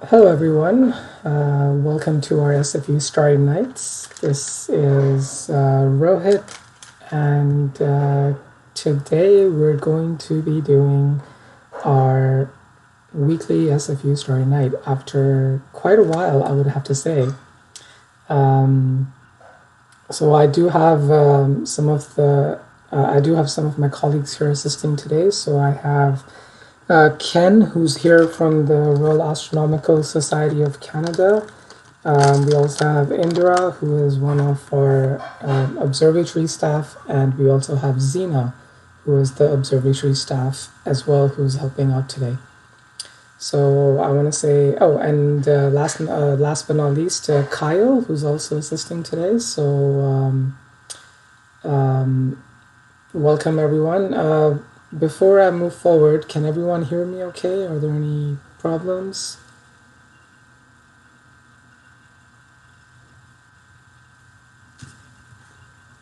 Hello everyone, welcome to our SFU Starry Nights. This is Rohit, and today we're going to be doing our weekly SFU Starry Night after quite a while, I would have to say. So I do have I do have some of my colleagues here assisting today. So I have Ken, who's here from the Royal Astronomical Society of Canada. We also have Indra, who is one of our observatory staff, and we also have Zena, who is the observatory staff as well, who's helping out today. So I want to say, and last but not least, Kyle, who's also assisting today. So welcome everyone. Before I move forward, can everyone hear me okay? Are there any problems?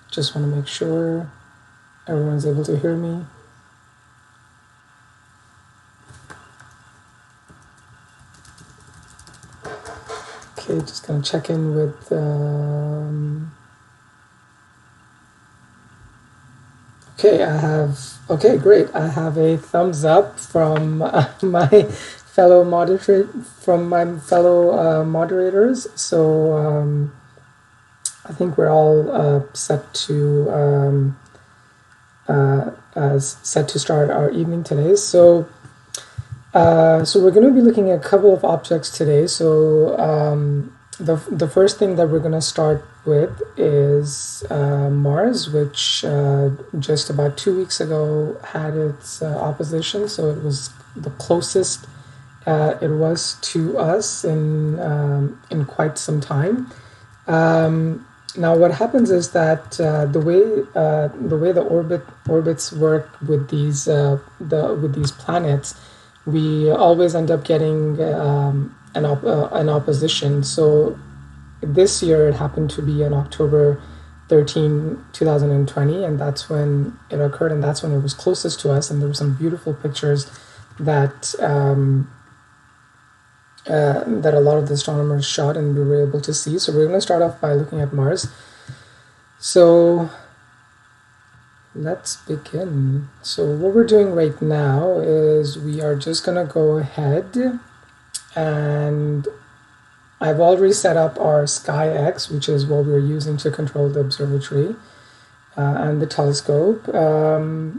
Just want to make sure everyone's able to hear me. Okay, just gonna check in with okay, great. I have a thumbs up from my fellow moderators. So I think we're all set to start our evening today. So we're going to be looking at a couple of objects today. So the first thing that we're going to start with is Mars, which just about 2 weeks ago had its opposition. So it was the closest it was to us in quite some time. Now, what happens is that the way the orbits work with these planets, we always end up getting an opposition. So this year it happened to be on October 13, 2020, and that's when it occurred, and that's when it was closest to us. And there were some beautiful pictures that that a lot of the astronomers shot and we were able to see. So we're going to start off by looking at Mars. So let's begin. So what we're doing right now is we are just going to go ahead, and I've already set up our SkyX, which is what we're using to control the observatory and the telescope. We're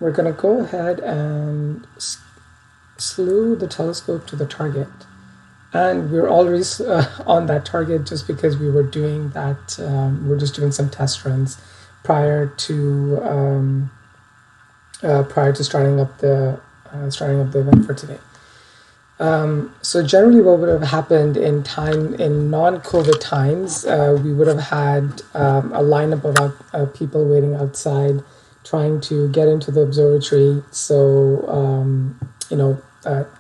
going to go ahead and slew the telescope to the target, and we're already on that target just because we were doing that. We're just doing some test runs prior to starting up the event for today. So generally, what would have happened in non-COVID times, we would have had a lineup of people waiting outside, trying to get into the observatory. So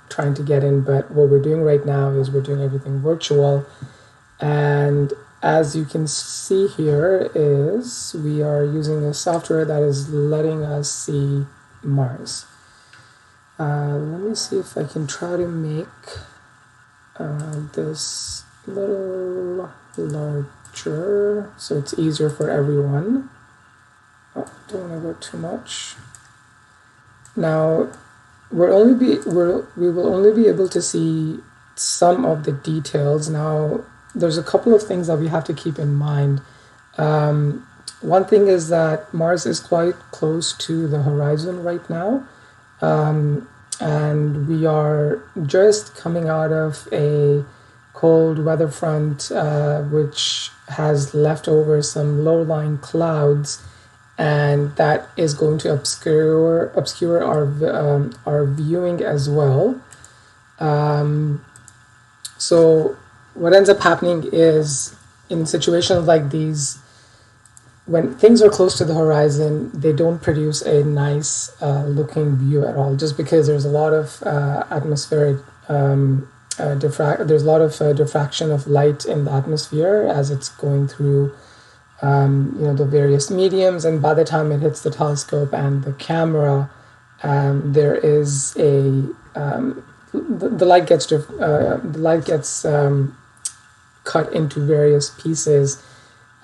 trying to get in. But what we're doing right now is we're doing everything virtual, and as you can see here is we are using a software that is letting us see Mars. Let me see if I can try to make this a little larger so it's easier for everyone. Don't want to go too much. Now, we will only be able to see some of the details. Now, there's a couple of things that we have to keep in mind. One thing is that Mars is quite close to the horizon right now, and we are just coming out of a cold weather front, which has left over some low-lying clouds, and that is going to obscure our viewing as well. So what ends up happening is in situations like these, when things are close to the horizon, they don't produce a nice looking view at all, just because there's a lot of atmospheric there's a lot of diffraction of light in the atmosphere as it's going through the various mediums, and by the time it hits the telescope and the camera, there is a the light gets cut into various pieces,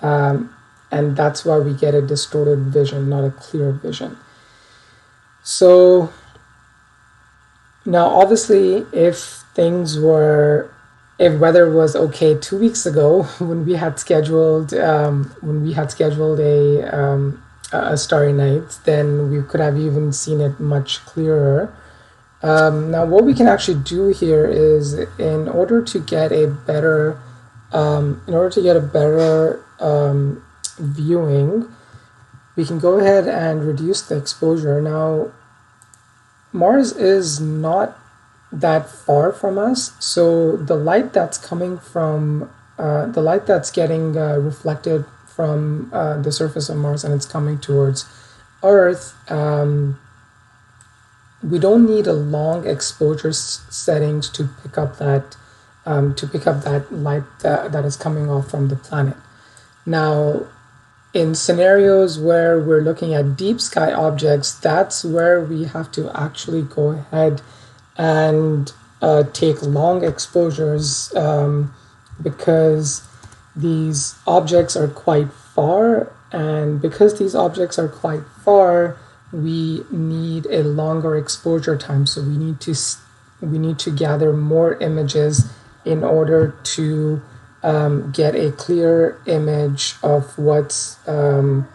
and that's why we get a distorted vision, not a clear vision. So now, obviously, if weather was okay 2 weeks ago when we had scheduled a starry night, then we could have even seen it much clearer. Now, what we can actually do here is, in order to get a better viewing, we can go ahead and reduce the exposure. Now, Mars is not that far from us, so the light that's getting reflected from the surface of Mars and it's coming towards Earth, we don't need a long exposure settings to pick up that light that is coming off from the planet. Now, in scenarios where we're looking at deep sky objects, that's where we have to actually go ahead and take long exposures, because these objects are quite far, and because these objects are quite far, we need a longer exposure time. So we need to gather more images in order to get a clear image of what's going,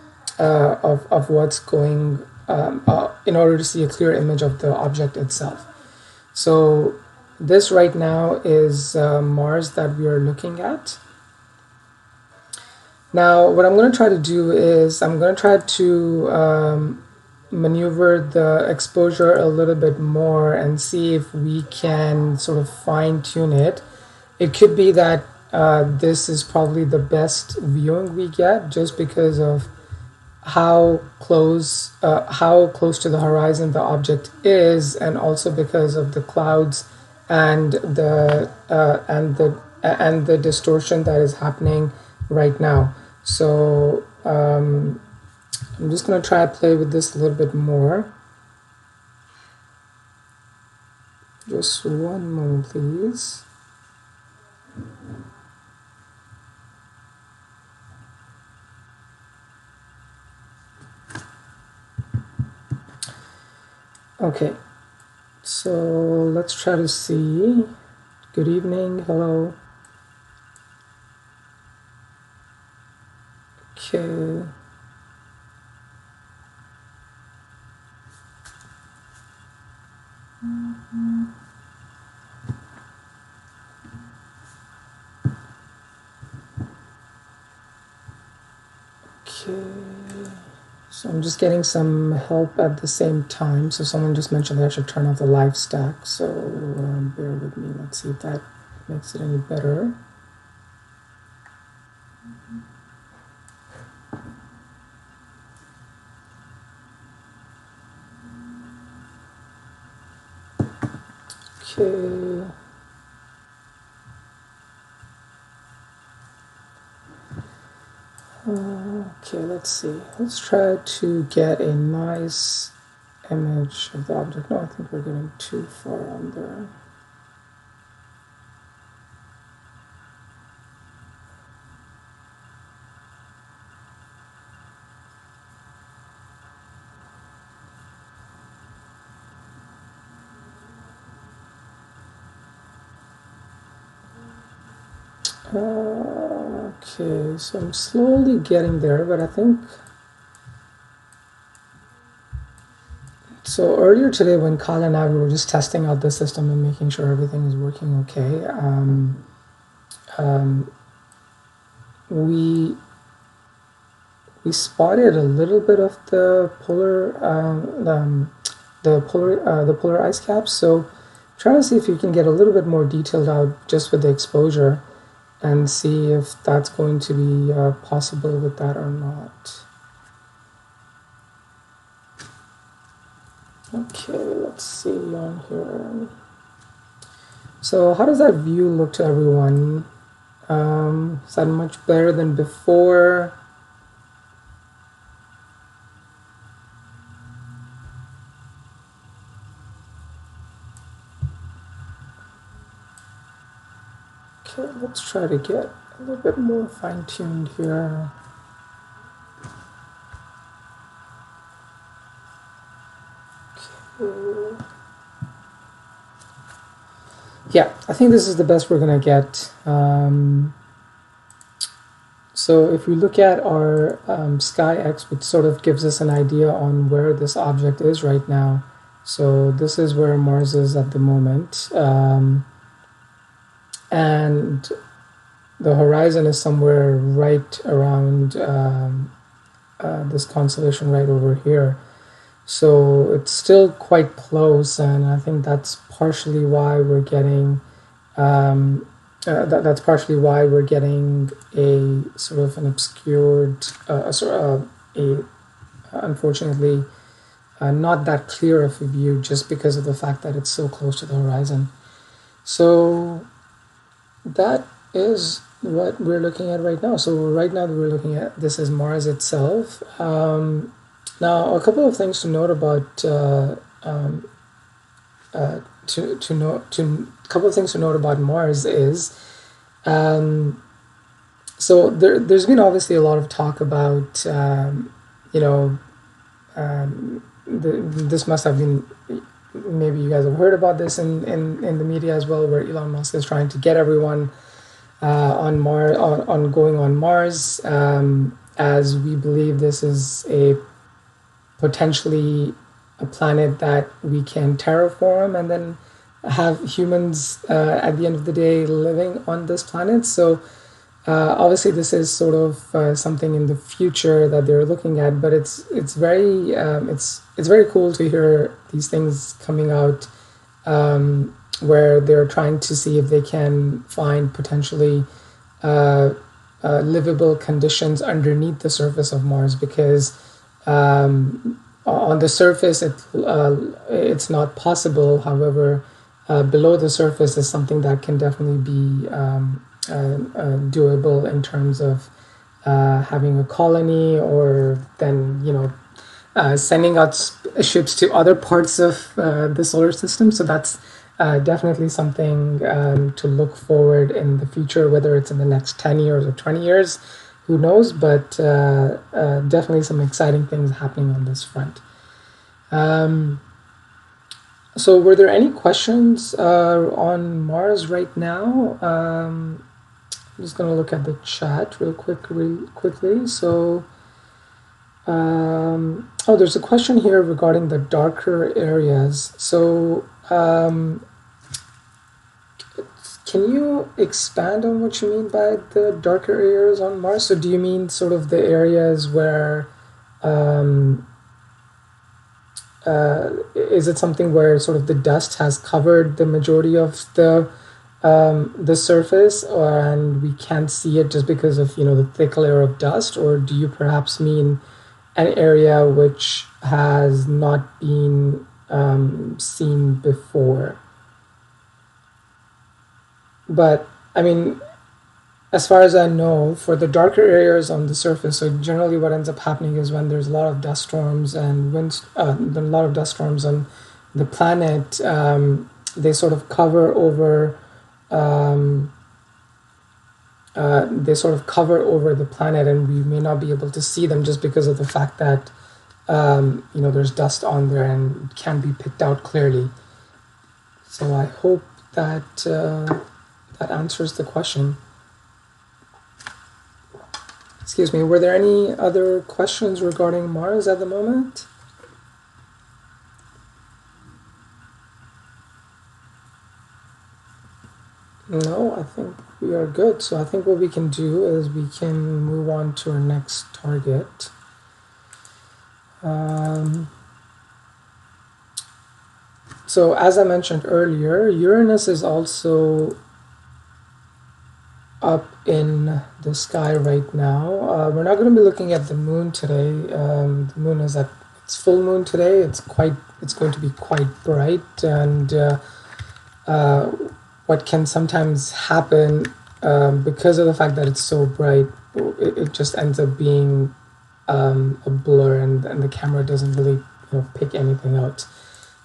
in order to see a clear image of the object itself. So this right now is Mars that we are looking at. Now, what I'm going to try to do is I'm going to try to maneuver the exposure a little bit more and see if we can sort of fine tune it. It could be that this is probably the best viewing we get, just because of how close to the horizon the object is, and also because of the clouds and the distortion that is happening right now. So I'm just going to try to play with this a little bit more. Just one moment, please. Okay, so let's try to see. Good evening, hello. Okay. Okay. So I'm just getting some help at the same time. So someone just mentioned that I should turn off the live stack. So bear with me. Let's see if that makes it any better. Okay. Okay, let's see. Let's try to get a nice image of the object. No, I think we're getting too far on there. Okay, so I'm slowly getting there, but I think so. Earlier today, when Kyle and I were just testing out the system and making sure everything is working okay, we spotted a little bit of the polar ice caps. So try to see if you can get a little bit more detailed out just with the exposure, and see if that's going to be possible with that or not. Okay, let's see on here. So how does that view look to everyone? Is that much better than before? Okay, let's try to get a little bit more fine-tuned here. Okay. Yeah, I think this is the best we're gonna get. So if we look at our sky X, which sort of gives us an idea on where this object is right now. So this is where Mars is at the moment. And the horizon is somewhere right around this constellation right over here. So it's still quite close, and I think that's partially why we're getting that's partially why we're getting a sort of an obscured, unfortunately, not that clear of a view, just because of the fact that it's so close to the horizon. So that is what we're looking at right now. So right now we're looking at this is Mars itself. Now, a couple of things to note about couple of things to note about Mars is, so there's been obviously a lot of talk about, you know, this must have been, maybe you guys have heard about this in the media as well, where Elon Musk is trying to get everyone on Mars, on going on Mars, as we believe this is a potentially a planet that we can terraform and then have humans at the end of the day living on this planet. So obviously this is sort of something in the future that they're looking at, but it's very cool to hear these things coming out, where they're trying to see if they can find potentially livable conditions underneath the surface of Mars, because on the surface it's not possible. However, below the surface is something that can definitely be doable in terms of having a colony, or then sending out ships to other parts of the solar system. So that's definitely something to look forward in the future, whether it's in the next 10 years or 20 years, who knows, but definitely some exciting things happening on this front. So were there any questions on Mars right now? I'm just going to look at the chat real quickly. So, oh, there's a question here regarding the darker areas. So, can you expand on what you mean by the darker areas on Mars? So do you mean sort of the areas where, is it something where sort of the dust has covered the majority of the surface, and we can't see it just because of the thick layer of dust? Or do you perhaps mean an area which has not been seen before? But I mean, as far as I know, for the darker areas on the surface, so generally what ends up happening is when there's a lot of dust storms and a lot of dust storms on the planet, they sort of cover over the planet, and we may not be able to see them just because of the fact that there's dust on there and it can't be picked out clearly. So I hope that that answers the question. Excuse me, were there any other questions regarding Mars at the moment? No, I think we are good. So I think what we can do is we can move on to our next target. So as I mentioned earlier, Uranus is also up in the sky right now. We're not going to be looking at the moon today. The moon is at its full moon today. It's going to be quite bright, and what can sometimes happen because of the fact that it's so bright, it just ends up being a blur, and the camera doesn't really pick anything out.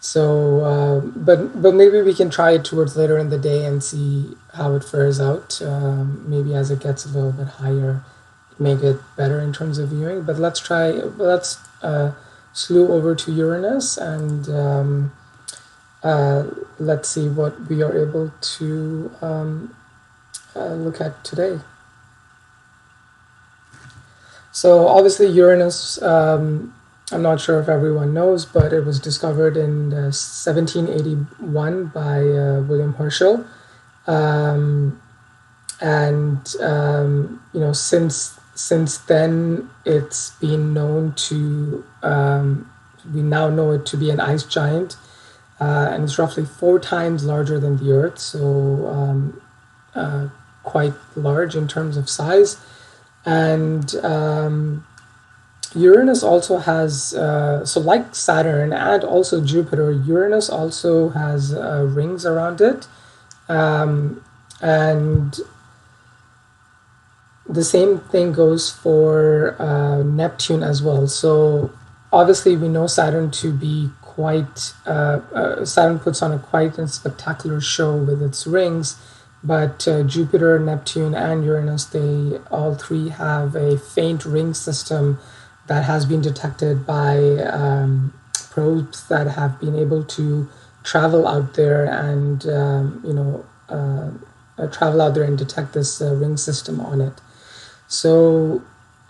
So, but maybe we can try it towards later in the day and see how it fares out. Maybe as it gets a little bit higher, make it better in terms of viewing. But let's try. Let's slew over to Uranus and let's see what we are able to look at today. So obviously Uranus, I'm not sure if everyone knows, but it was discovered in 1781 by William Herschel. And you know, since then it's been known to we now know it to be an ice giant, and it's roughly 4 times larger than the Earth, so quite large in terms of size. And Uranus also has, so like Saturn and also Jupiter, Uranus also has rings around it. And the same thing goes for Neptune as well. So obviously we know Saturn to be quite, Saturn puts on a quite a spectacular show with its rings, but Jupiter, Neptune, and Uranus, they all three have a faint ring system that has been detected by probes that have been able to travel out there and travel out there and detect this ring system on it. So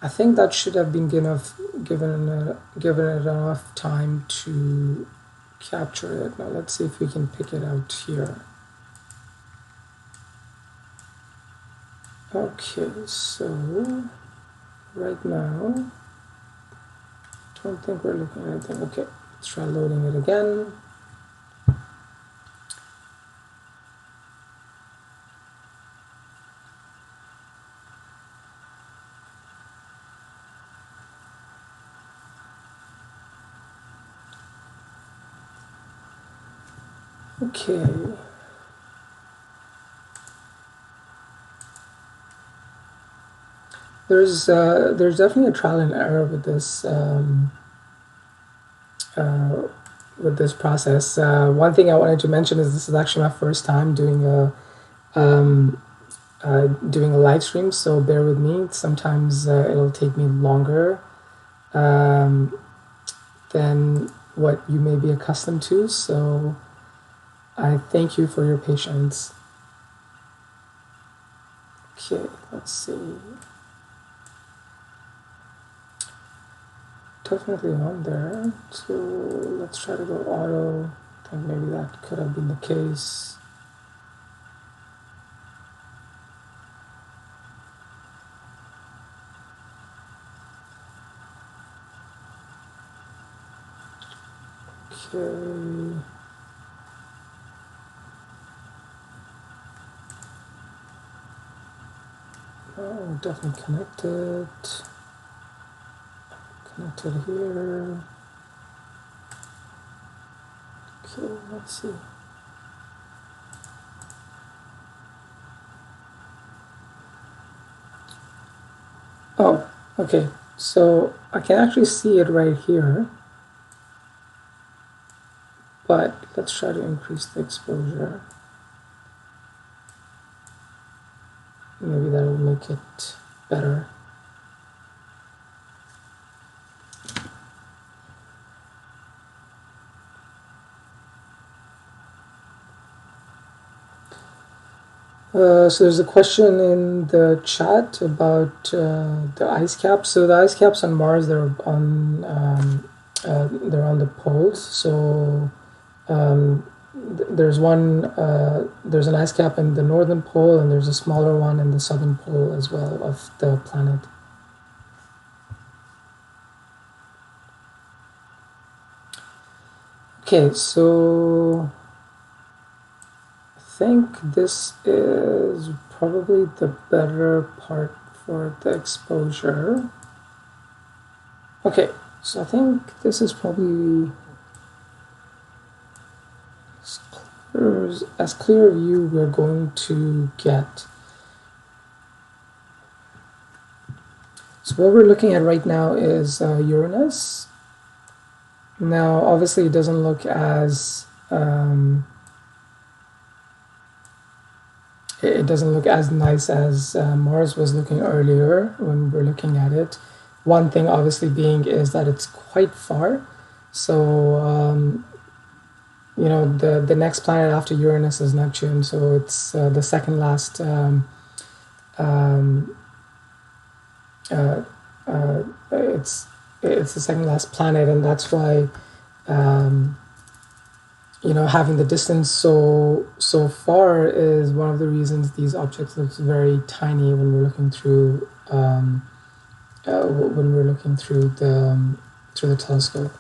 I think that should have been given it enough time to capture it. Now let's see if we can pick it out here. Okay, so right now, don't think we're looking at anything. Okay, let's try loading it again. Okay. There's definitely a trial and error with this process. One thing I wanted to mention is this is actually my first time doing a live stream, so bear with me. Sometimes it'll take me longer than what you may be accustomed to, so I thank you for your patience. Okay, let's see. Definitely on there, so let's try to go auto. I think maybe that could have been the case. Okay. Oh, definitely connected. Connected here. Okay, let's see. Oh, okay. So I can actually see it right here. But let's try to increase the exposure. Maybe that will make it better. So there's a question in the chat about the ice caps. So the ice caps on Mars, they're on the poles. So there's there's an ice cap in the northern pole, and there's a smaller one in the southern pole as well of the planet. Okay, so I think this is probably the better part for the exposure. Okay, so I think this is probably as clear a view we're going to get. So what we're looking at right now is Uranus. Now, obviously, it doesn't look as it doesn't look as nice as Mars was looking earlier when we were looking at it. One thing, obviously, being is that it's quite far. So, you know, the next planet after Uranus is Neptune. So it's the second last. Um, it's the second last planet, and that's why. You know, having the distance so far is one of the reasons these objects look very tiny when we're looking through through the telescope.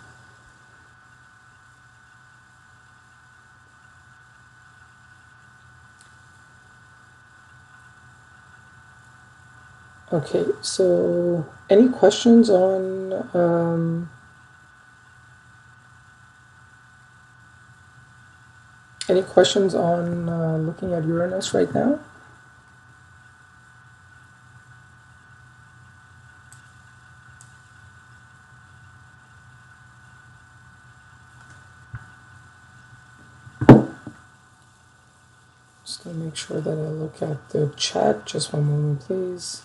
Okay, so any questions on looking at Uranus right now? Just gonna make sure that I look at the chat. Just one moment, please.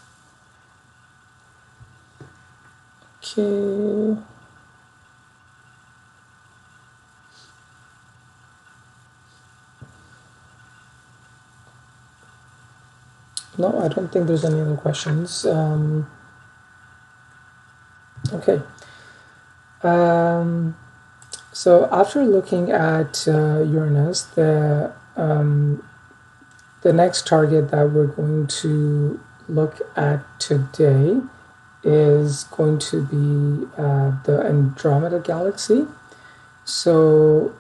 Okay. No, I don't think there's any other questions. Okay. So after looking at Uranus, the next target that we're going to look at today is going to be the Andromeda galaxy. So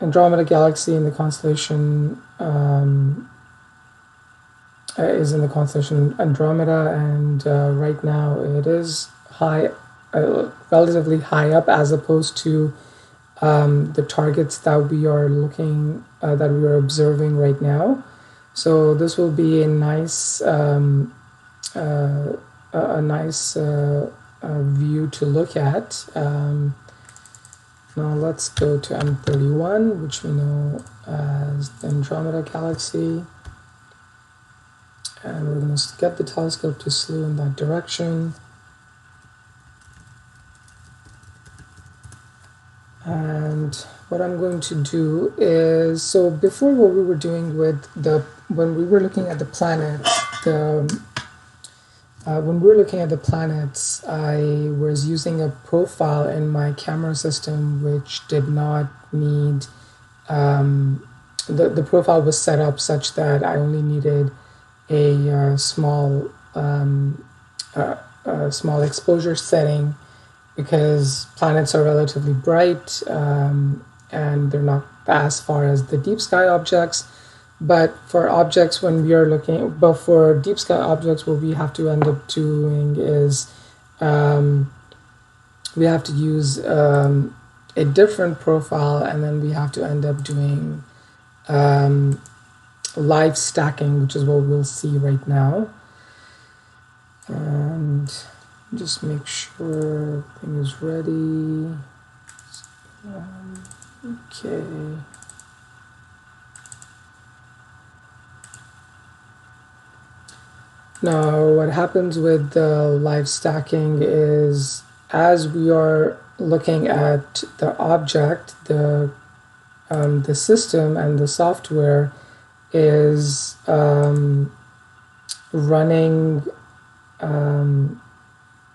Andromeda galaxy in the constellation is in the constellation Andromeda, and right now it is relatively high up as opposed to the targets that we are observing right now. So this will be a nice view to look at. Now let's go to M31, which we know as the Andromeda galaxy. And we're going to get the telescope to slew in that direction. And what I'm going to do is, so before what we were doing with when we were looking at the planets, when we were looking at the planets, I was using a profile in my camera system which did not need, the profile was set up such that I only needed a small exposure setting, because planets are relatively bright and they're not as far as the deep sky objects. But for objects, but for deep sky objects, what we have to end up doing is we have to use a different profile, and then we have to end up doing live stacking, which is what we'll see right now. And just make sure everything is ready. Okay. Now, what happens with the live stacking is, as we are looking at the object, the system and the software is running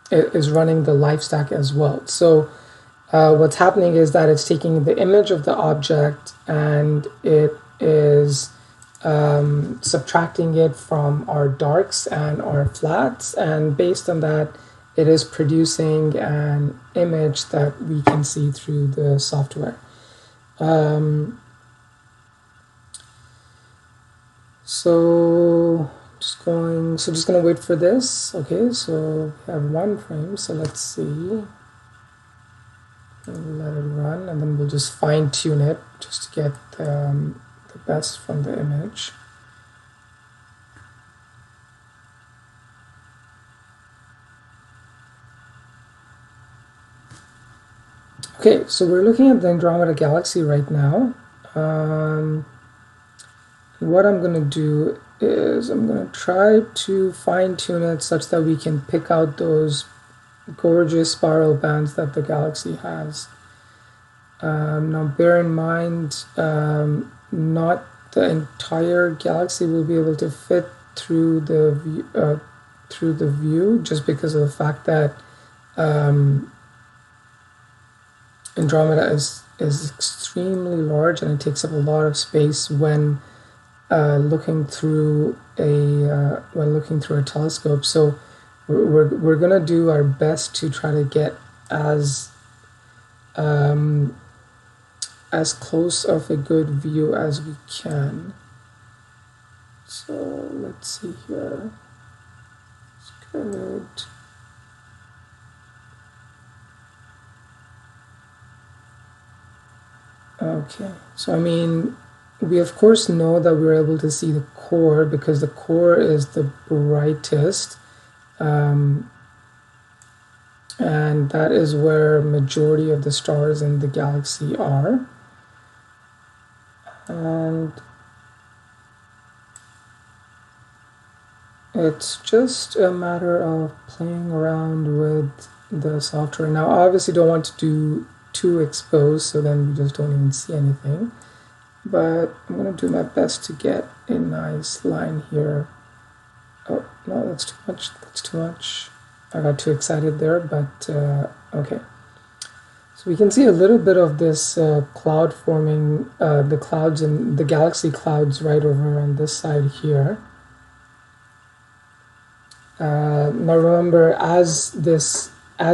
the live stack as well. So what's happening is that it's taking the image of the object and it is subtracting it from our darks and our flats, and based on that, it is producing an image that we can see through the software. So just gonna wait for this. Okay, so we have one frame, so let's see. Let it run, and then we'll just fine tune it just to get the best from the image. Okay, so we're looking at the Andromeda galaxy right now. What I'm going to do is I'm going to try to fine-tune it such that we can pick out those gorgeous spiral bands that the galaxy has. Now bear in mind, not the entire galaxy will be able to fit through the view just because of the fact that Andromeda is extremely large and it takes up a lot of space when looking through a telescope. So we're gonna do our best to try to get as close of a good view as we can. So let's see here. It's good. Okay, so I mean, we of course know that we're able to see the core because the core is the brightest, and that is where majority of the stars in the galaxy are. And it's just a matter of playing around with the software. Now, I obviously don't want to do too exposed, so then we just don't even see anything. But I'm going to do my best to get a nice line here. Oh, no, that's too much. That's too much. I got too excited there, but okay. So we can see a little bit of this cloud forming, the clouds and the galaxy clouds right over on this side here. Now remember, as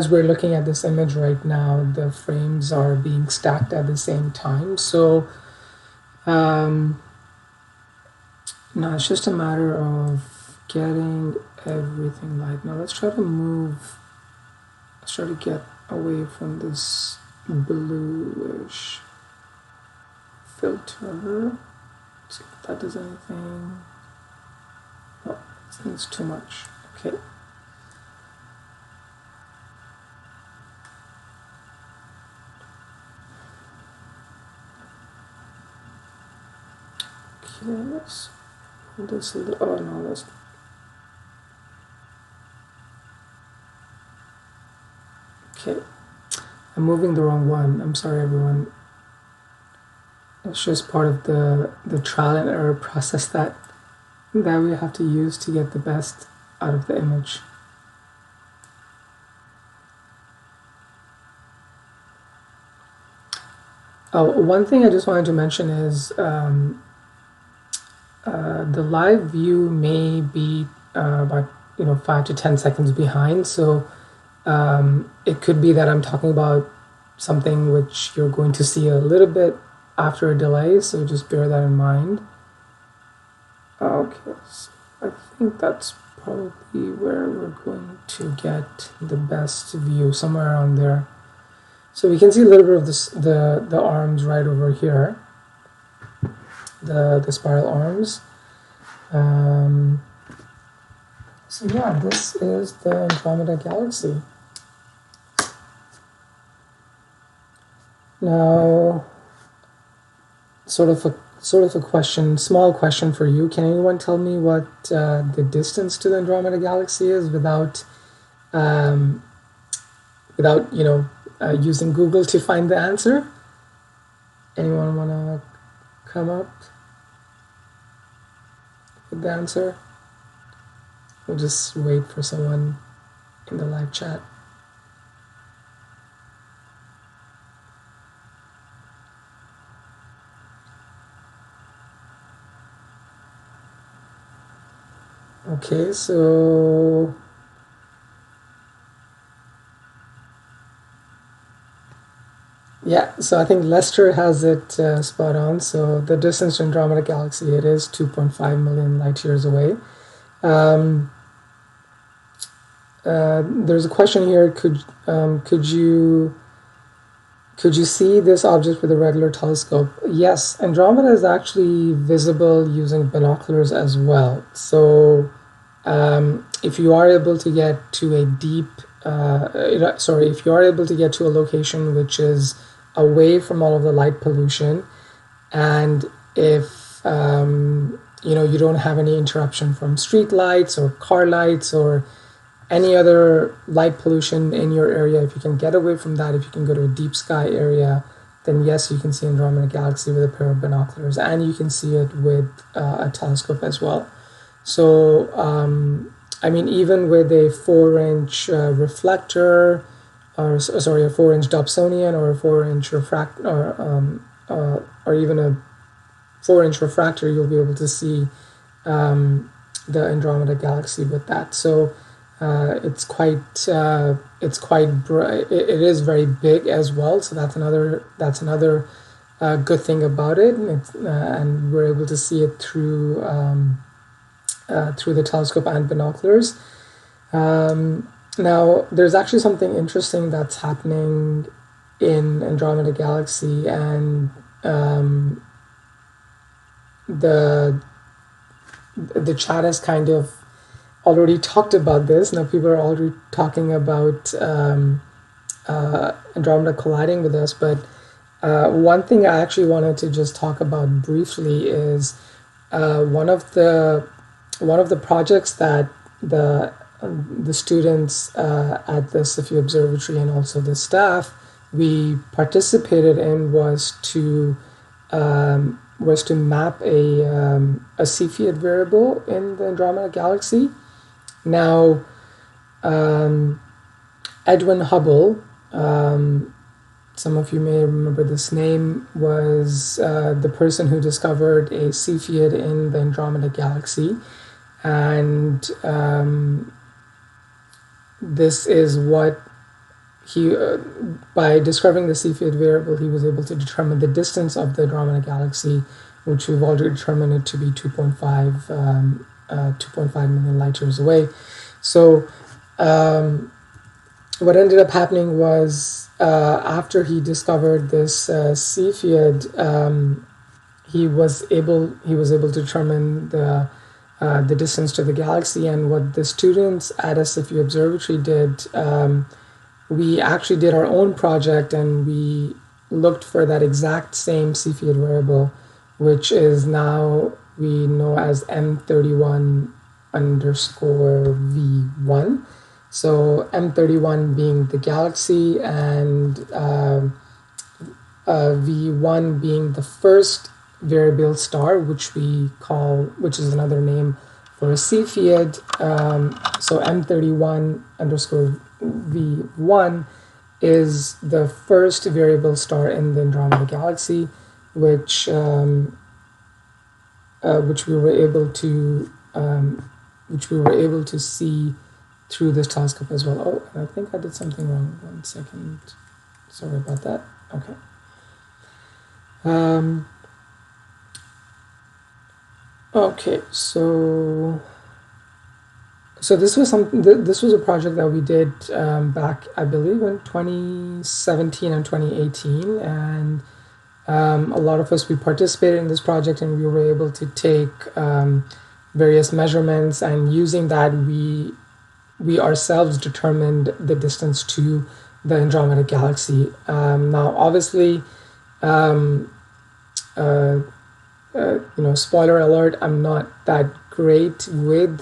we're looking at this image right now, the frames are being stacked at the same time. So now it's just a matter of getting everything light. Now let's try to get away from this bluish filter. Let's see if that does anything. Oh, it's too much. Okay. Let's hold this a little. Oh no, that's. Okay, I'm moving the wrong one. I'm sorry, everyone. It's just part of the trial and error process that we have to use to get the best out of the image. Oh, one thing I just wanted to mention is the live view may be about 5 to 10 seconds behind, so it could be that I'm talking about something which you're going to see a little bit after a delay, so just bear that in mind. Okay, so I think that's probably where we're going to get the best view, somewhere around there. So we can see a little bit of this, the arms right over here, the spiral arms. So yeah, this is the Andromeda galaxy. Now, sort of a question, small question for you. Can anyone tell me what the distance to the Andromeda galaxy is without using Google to find the answer? Anyone want to come up with the answer? We'll just wait for someone in the live chat. Okay, so yeah, so I think Lester has it spot on. So the distance to Andromeda galaxy, it is 2.5 million light years away. There's a question here. Could you see this object with a regular telescope? Yes, Andromeda is actually visible using binoculars as well. So if you are able to get to a deep if you are able to get to a location which is away from all of the light pollution, and if you don't have any interruption from street lights or car lights or any other light pollution in your area, if you can get away from that, if you can go to a deep sky area, then yes, you can see Andromeda Galaxy with a pair of binoculars, and you can see it with a telescope as well. So, even with a 4-inch reflector, or sorry, a 4-inch Dobsonian, or a 4-inch or even a 4-inch refractor, you'll be able to see the Andromeda Galaxy with that. So it's quite bright. It is very big as well. So that's another good thing about it, and we're able to see it through the telescope and binoculars. Now, there's actually something interesting that's happening in Andromeda Galaxy, and the chat has kind of already talked about this. Now people are already talking about Andromeda colliding with us, but one thing I actually wanted to just talk about briefly is one of the projects that the students at the Trottier Observatory and also the staff we participated in was to map a Cepheid variable in the Andromeda Galaxy. Now, Edwin Hubble, some of you may remember this name, was the person who discovered a Cepheid in the Andromeda Galaxy, and this is what he, by discovering the Cepheid variable, he was able to determine the distance of the Andromeda Galaxy, which we've already determined it to be 2.5 million light years away. So what ended up happening was after he discovered this Cepheid, he was able to determine the distance to the galaxy. And what the students at Trottier Observatory did, we actually did our own project, and we looked for that exact same Cepheid variable, which is now we know as M31_V1. So M31 being the galaxy, and V1 being the first variable star, which is another name for a Cepheid. So M31_V1 is the first variable star in the Andromeda Galaxy, which we were able to see through this telescope as well. Oh, I think I did something wrong. 1 second. Sorry about that. Okay. Okay, so this was a project that we did back, I believe, in 2017 and 2018, and a lot of us, we participated in this project, and we were able to take various measurements, and using that we ourselves determined the distance to the Andromeda Galaxy. Now, obviously, spoiler alert, I'm not that great with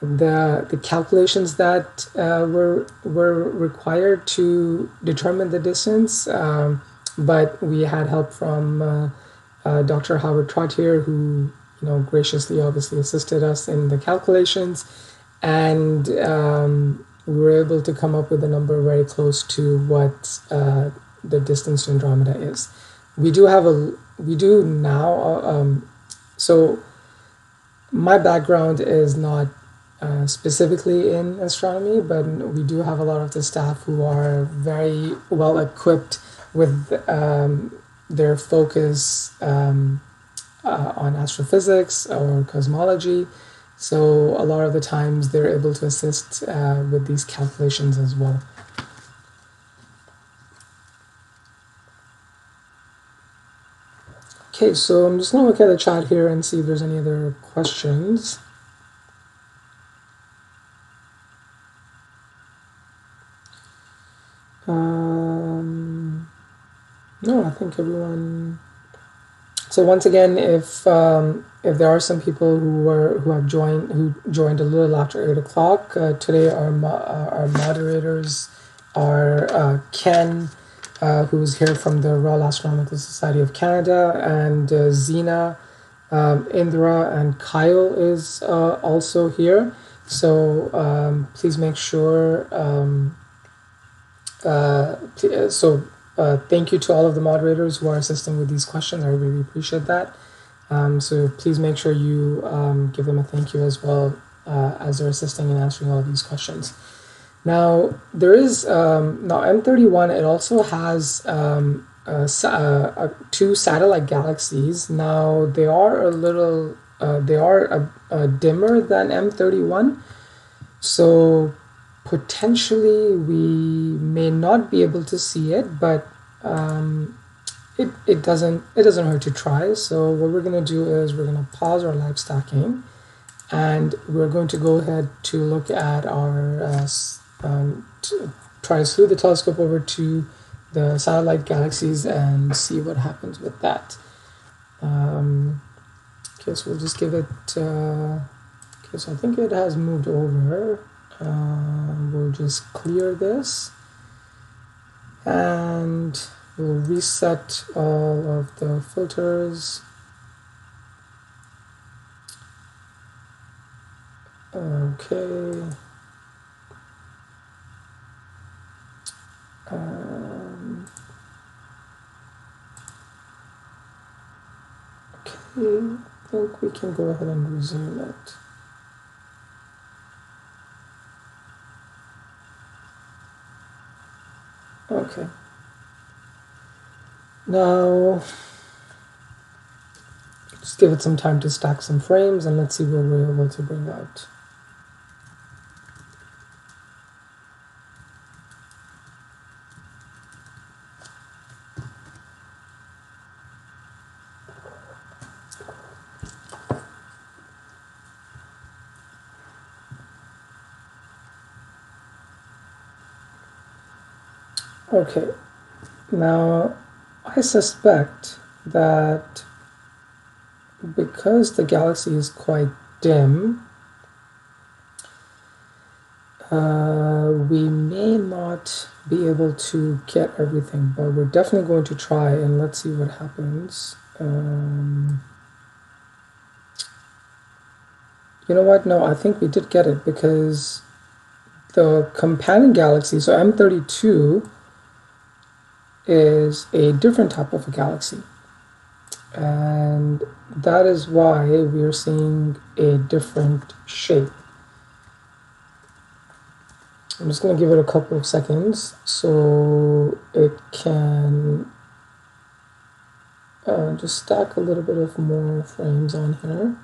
the calculations that were required to determine the distance, but we had help from Dr. Howard Trottier, who graciously obviously assisted us in the calculations, and we were able to come up with a number very close to what the distance to Andromeda is. We do now. So my background is not specifically in astronomy, but we do have a lot of the staff who are very well equipped with their focus on astrophysics or cosmology. So a lot of the times they're able to assist with these calculations as well. Okay, so I'm just going to look at the chat here and see if there's any other questions. No, I think everyone. So once again, if there are some people who joined a little after 8 o'clock, today our moderators are Ken, who's here from the Royal Astronomical Society of Canada, and Zena, Indra, and Kyle is also here. So please make sure. Thank you to all of the moderators who are assisting with these questions. I really appreciate that. So please make sure you give them a thank you as well as they're assisting in answering all of these questions. Now there is now M31. It also has two satellite galaxies. Now they are a little dimmer than M31, so potentially we may not be able to see it, but it doesn't hurt to try. So what we're going to do is we're going to pause our live stacking, and we're going to go ahead to look at our try to slew the telescope over to the satellite galaxies and see what happens with that. Okay, so we'll just give it. Okay, so I think it has moved over. We'll just clear this, and we'll reset all of the filters. Okay. Okay, I think we can go ahead and resume it. Okay. Now, just give it some time to stack some frames, and let's see what we're able to bring out. Okay, now I suspect that because the galaxy is quite dim, we may not be able to get everything, but we're definitely going to try, and let's see what happens. You know what? No, I think we did get it, because the companion galaxy, so M32, is a different type of a galaxy, and that is why we're seeing a different shape. I'm just going to give it a couple of seconds so it can just stack a little bit of more frames on here.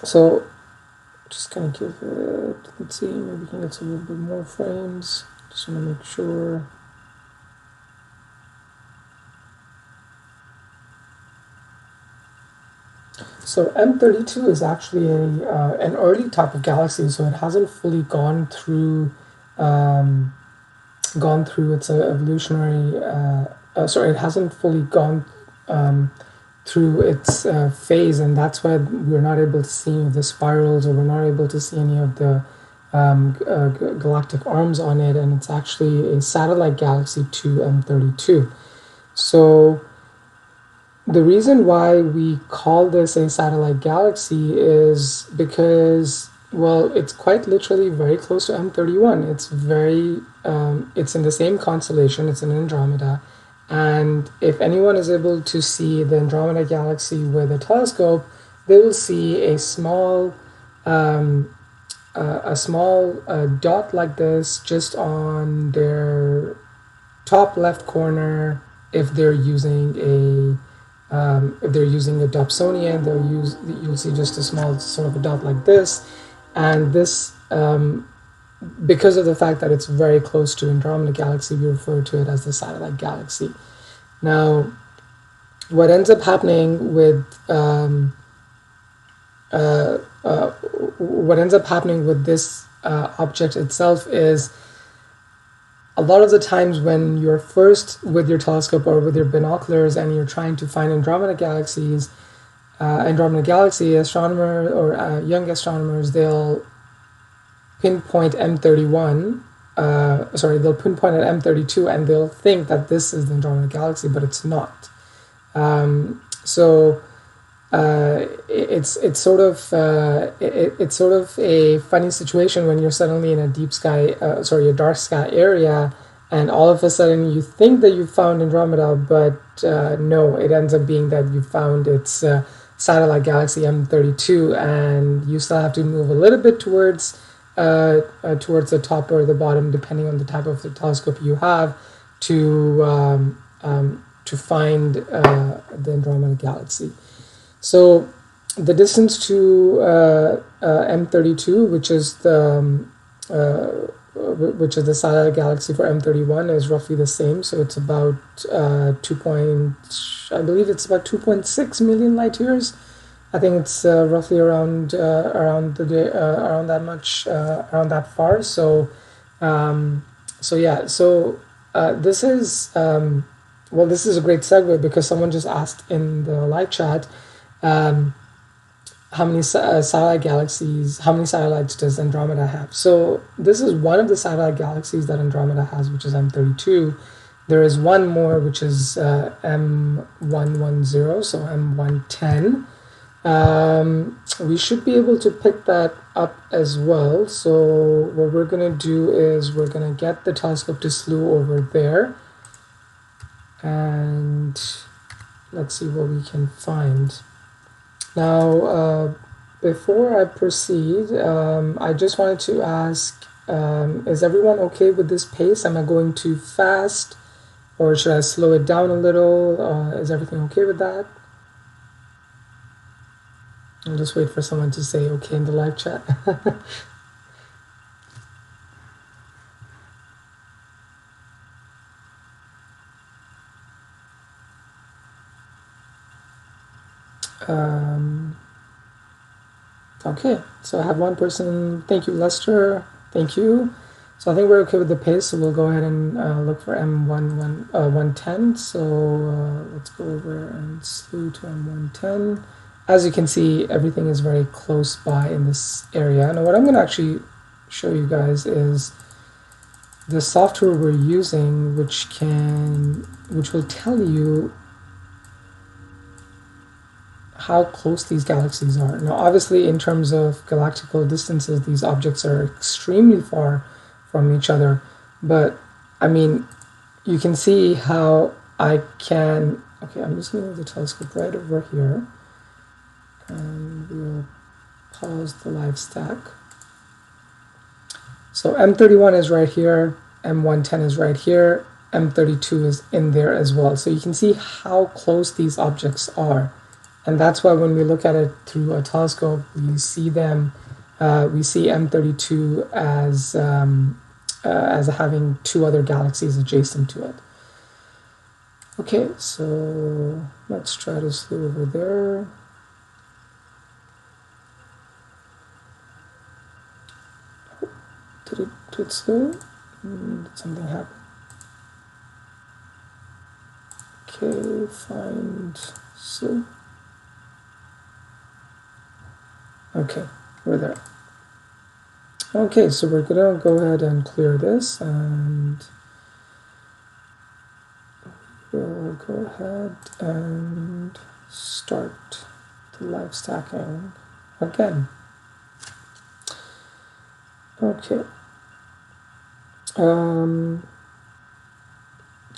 So just gonna give it, let's see, maybe we can get some little bit more frames. Just want to make sure. So M32 is actually an early type of galaxy, so it hasn't fully gone through its evolutionary. It hasn't fully gone through its phase, and that's why we're not able to see any of the spirals, or we're not able to see any of the galactic arms on it, and it's actually a satellite galaxy to M32. So the reason why we call this a satellite galaxy is because, well, it's quite literally very close to M31. It's in the same constellation, it's in Andromeda. And if anyone is able to see the Andromeda galaxy with a telescope, they will see a small dot like this just on their top left corner. If they're using a Dobsonian, you'll see just a small sort of a dot like this, and this. Because of the fact that it's very close to Andromeda galaxy, we refer to it as the satellite galaxy. Now, what ends up happening with what ends up happening with this object itself is a lot of the times when you're first with your telescope or with your binoculars and you're trying to find Andromeda galaxies, Andromeda Galaxy astronomers or young astronomers, they'll pinpoint M31. They'll pinpoint at M32 and they'll think that this is the Andromeda Galaxy, but it's not. So it's sort of a funny situation when you're suddenly in a a dark sky area, and all of a sudden you think that you found Andromeda, but no, it ends up being that you found its satellite galaxy M32, and you still have to move a little bit towards the top or the bottom, depending on the type of the telescope you have, to find the Andromeda galaxy. So the distance to M32, which is the satellite galaxy for M31, is roughly the same. So it's about I believe it's about 2.6 million light years. I think it's roughly around that much, around that far. So this is this is a great segue because someone just asked in the live chat, how many satellite galaxies, how many satellites does Andromeda have? So this is one of the satellite galaxies that Andromeda has, which is M32. There is one more, which is M110, so M110. We should be able to pick that up as well. So what we're going to do is we're going to get the telescope to slew over there, and let's see what we can find. Now, before I proceed, I just wanted to ask, is everyone okay with this pace? Am I going too fast, or should I slow it down a little? Is everything okay with that? I'll just wait for someone to say okay in the live chat. Okay, so I have one person. Thank you, Lester. Thank you. So I think we're okay with the pace, so we'll go ahead and look for M110. So let's go over and slew to M110. As you can see, everything is very close by in this area. Now what I'm going to actually show you guys is the software we're using, which will tell you how close these galaxies are. Now obviously in terms of galactical distances, these objects are extremely far from each other, but I mean, you can see how I can, okay, I'm just going to move the telescope right over here, and we'll pause the live stack. So M31 is right here, M110 is right here, M32 is in there as well. So you can see how close these objects are. And that's why when we look at it through a telescope, we see them, we see M32 as having two other galaxies adjacent to it. Okay, so let's try to slew over there. Did it slew? Did something happen? Okay, find slew. Okay, we're there. Okay, so we're gonna go ahead and clear this, and we'll go ahead and start the live stacking again. Okay.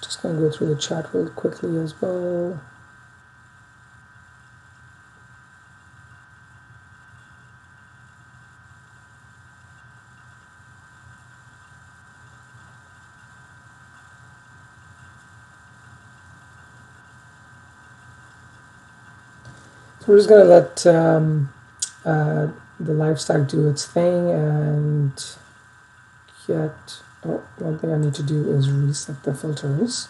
Just gonna go through the chat real quickly as well. We're just going to let the live stack do its thing and get... Oh, one thing I need to do is reset the filters.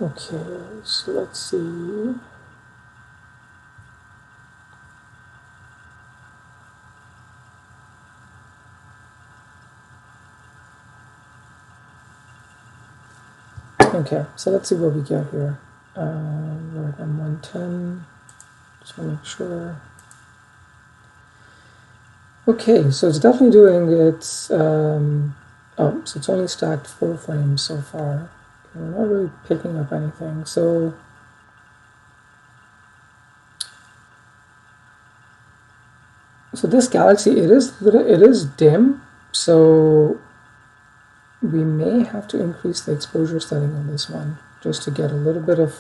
Okay, so let's see. Okay, so let's see what we get here. We're at M110. Just want to make sure. Okay, so it's definitely doing its. Oh, so it's only stacked 4 frames so far. We're not really picking up anything. So this galaxy, it is dim. So we may have to increase the exposure setting on this one just to get a little bit of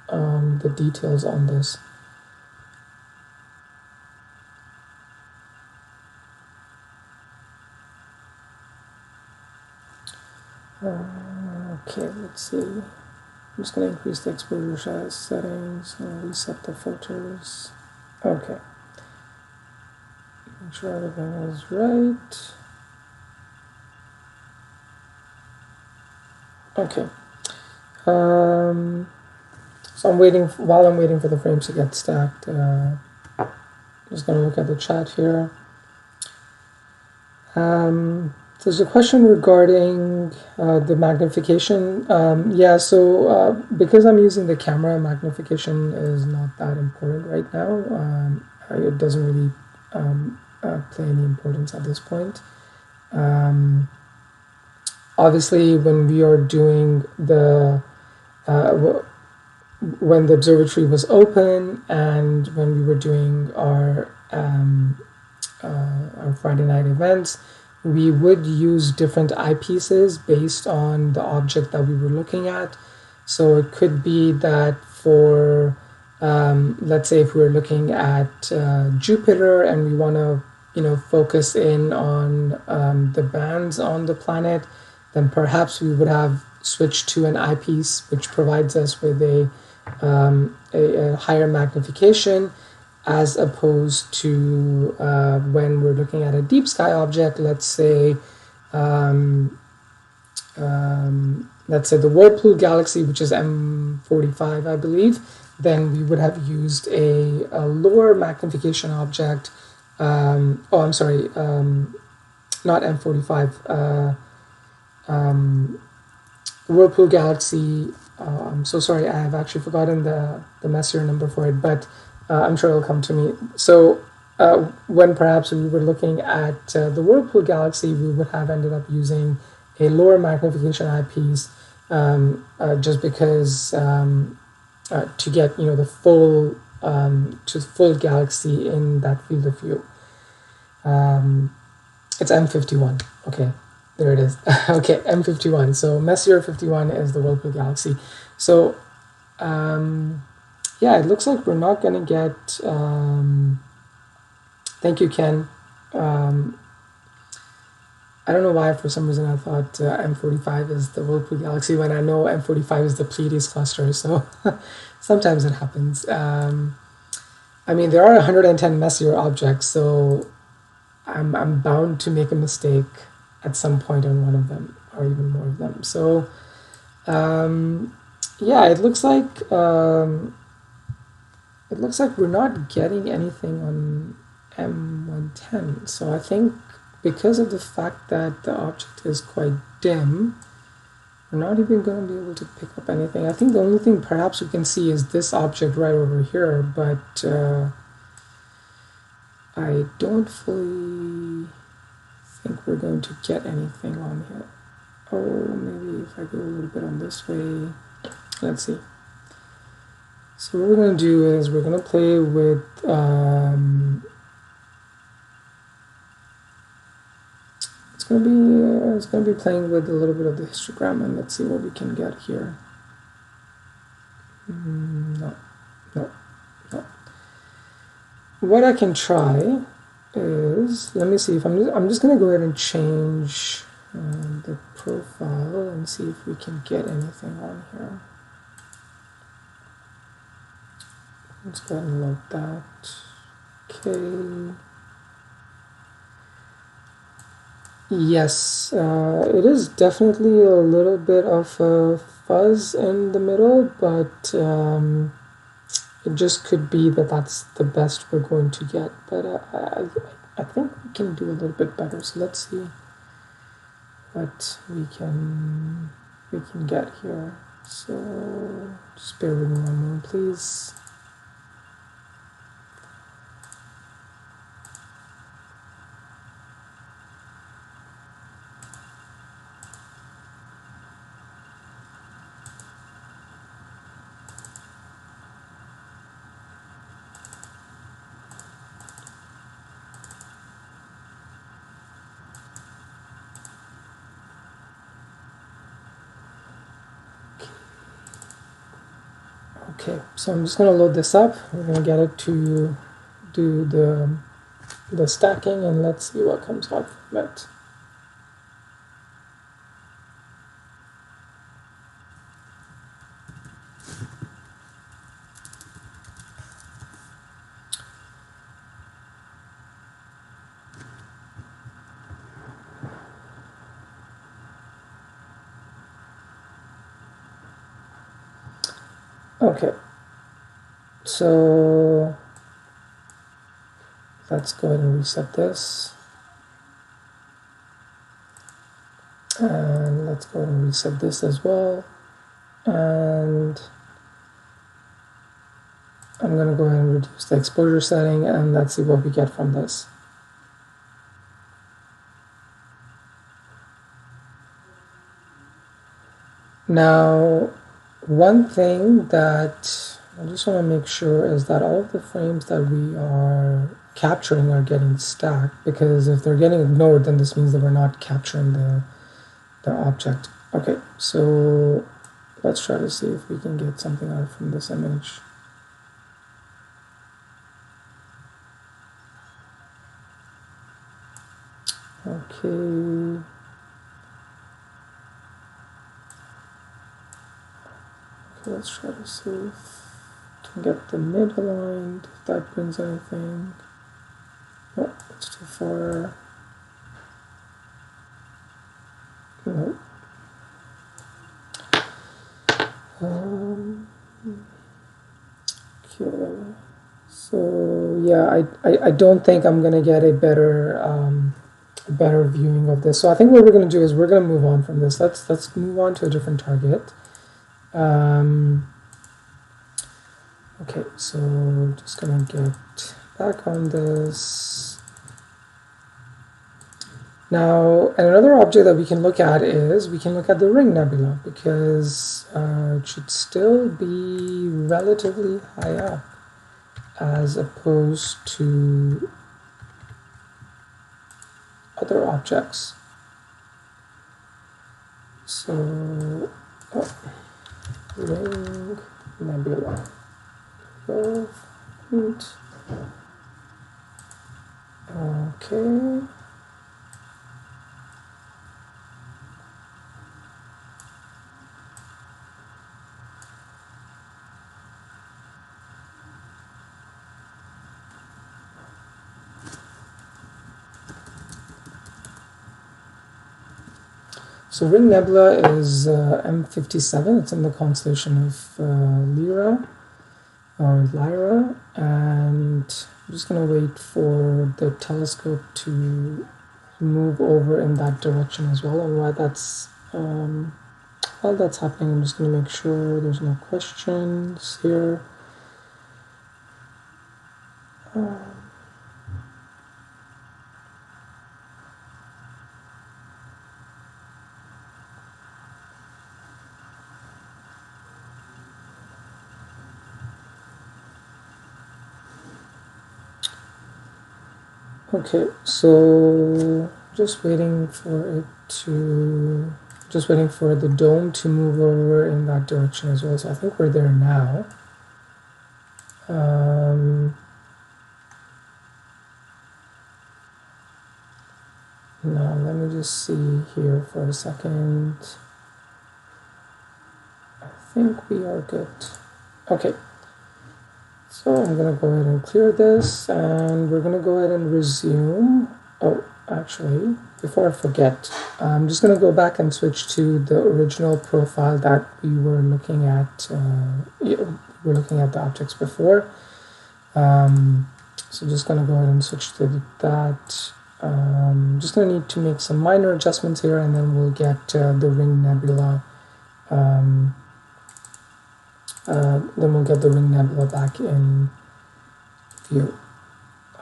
the details on this. Okay, let's see. I'm just going to increase the exposure settings and reset the filters. Okay. Make sure everything is right. Okay. So while I'm waiting for the frames to get stacked, I'm just going to look at the chat here. There's a question regarding the magnification. Yeah, so because I'm using the camera, magnification is not that important right now. It doesn't really play any importance at this point. Obviously, when we are doing when the observatory was open and when we were doing our Friday night events, we would use different eyepieces based on the object that we were looking at. So it could be that for, let's say if we were looking at Jupiter and we want to, focus in on the bands on the planet, then perhaps we would have switched to an eyepiece which provides us with a higher magnification, as opposed to when we're looking at a deep sky object, let's say the Whirlpool galaxy, which is M45, I believe, then we would have used a lower magnification object. I'm sorry, not M45. Whirlpool galaxy. I'm so sorry, I have actually forgotten the Messier number for it, but I'm sure it'll come to me. So when perhaps we were looking at the Whirlpool galaxy, we would have ended up using a lower magnification eyepiece, just because to get the full galaxy in that field of view. It's M51. Okay, there it is. Okay, M51. So Messier 51 is the Whirlpool galaxy. So yeah, it looks like we're not going to get. Thank you, Ken. I don't know why, for some reason, I thought M45 is the Whirlpool galaxy when I know M45 is the Pleiades cluster. So sometimes it happens. I mean, there are 110 Messier objects, so I'm bound to make a mistake at some point on one of them, or even more of them. So yeah, it looks like we're not getting anything on M110. So I think because of the fact that the object is quite dim, we're not even going to be able to pick up anything. I think the only thing perhaps we can see is this object right over here, but I don't fully think we're going to get anything on here. Oh, maybe if I go a little bit on this way. Let's see. So what we're going to do is we're going to play with it's going to be playing with a little bit of the histogram, and let's see what we can get here. No. What I can try is, let me see if I'm just going to go ahead and change the profile and see if we can get anything on here. Let's go ahead and load that. Okay. Yes, it is definitely a little bit of a fuzz in the middle, but it just could be that that's the best we're going to get. But I think we can do a little bit better. So let's see what we can get here. So just bear with me one moment, please. Okay, so I'm just going to load this up. We're going to get it to do the stacking, and let's see what comes out from it. Okay, so let's go ahead and reset this. And let's go ahead and reset this as well. And I'm going to go ahead and reduce the exposure setting, and let's see what we get from this. Now, one thing that I just want to make sure is that all of the frames that we are capturing are getting stacked, because if they're getting ignored, then this means that we're not capturing the object. Okay, so let's try to see if we can get something out from this image. Okay. Okay, let's try to see if we can get the mid aligned, if that brings anything. Oh, it's too far. No. Okay. So yeah, I don't think I'm gonna get a better viewing of this. So I think what we're gonna do is we're gonna move on from this. Let's move on to a different target. Okay, so just gonna get back on this. Now, and another object that we can look at is we can look at the Ring Nebula, because it should still be relatively high up as opposed to other objects. So, Ring Nebula. Okay. So Ring Nebula is M57. It's in the constellation of Lyra, and I'm just going to wait for the telescope to move over in that direction as well. And while that's happening, I'm just going to make sure there's no questions here. Okay, so just waiting for the dome to move over in that direction as well. So I think we're there now. Now let me just see here for a second. I think we are good. Okay. So I'm going to go ahead and clear this, and we're going to go ahead and resume. Oh, actually, before I forget, I'm just going to go back and switch to the original profile that we were looking at. We were looking at the objects before. So just going to go ahead and switch to that. Just going to need to make some minor adjustments here, and then we'll get the ring nebula. Then we'll get the ring nebula back in view.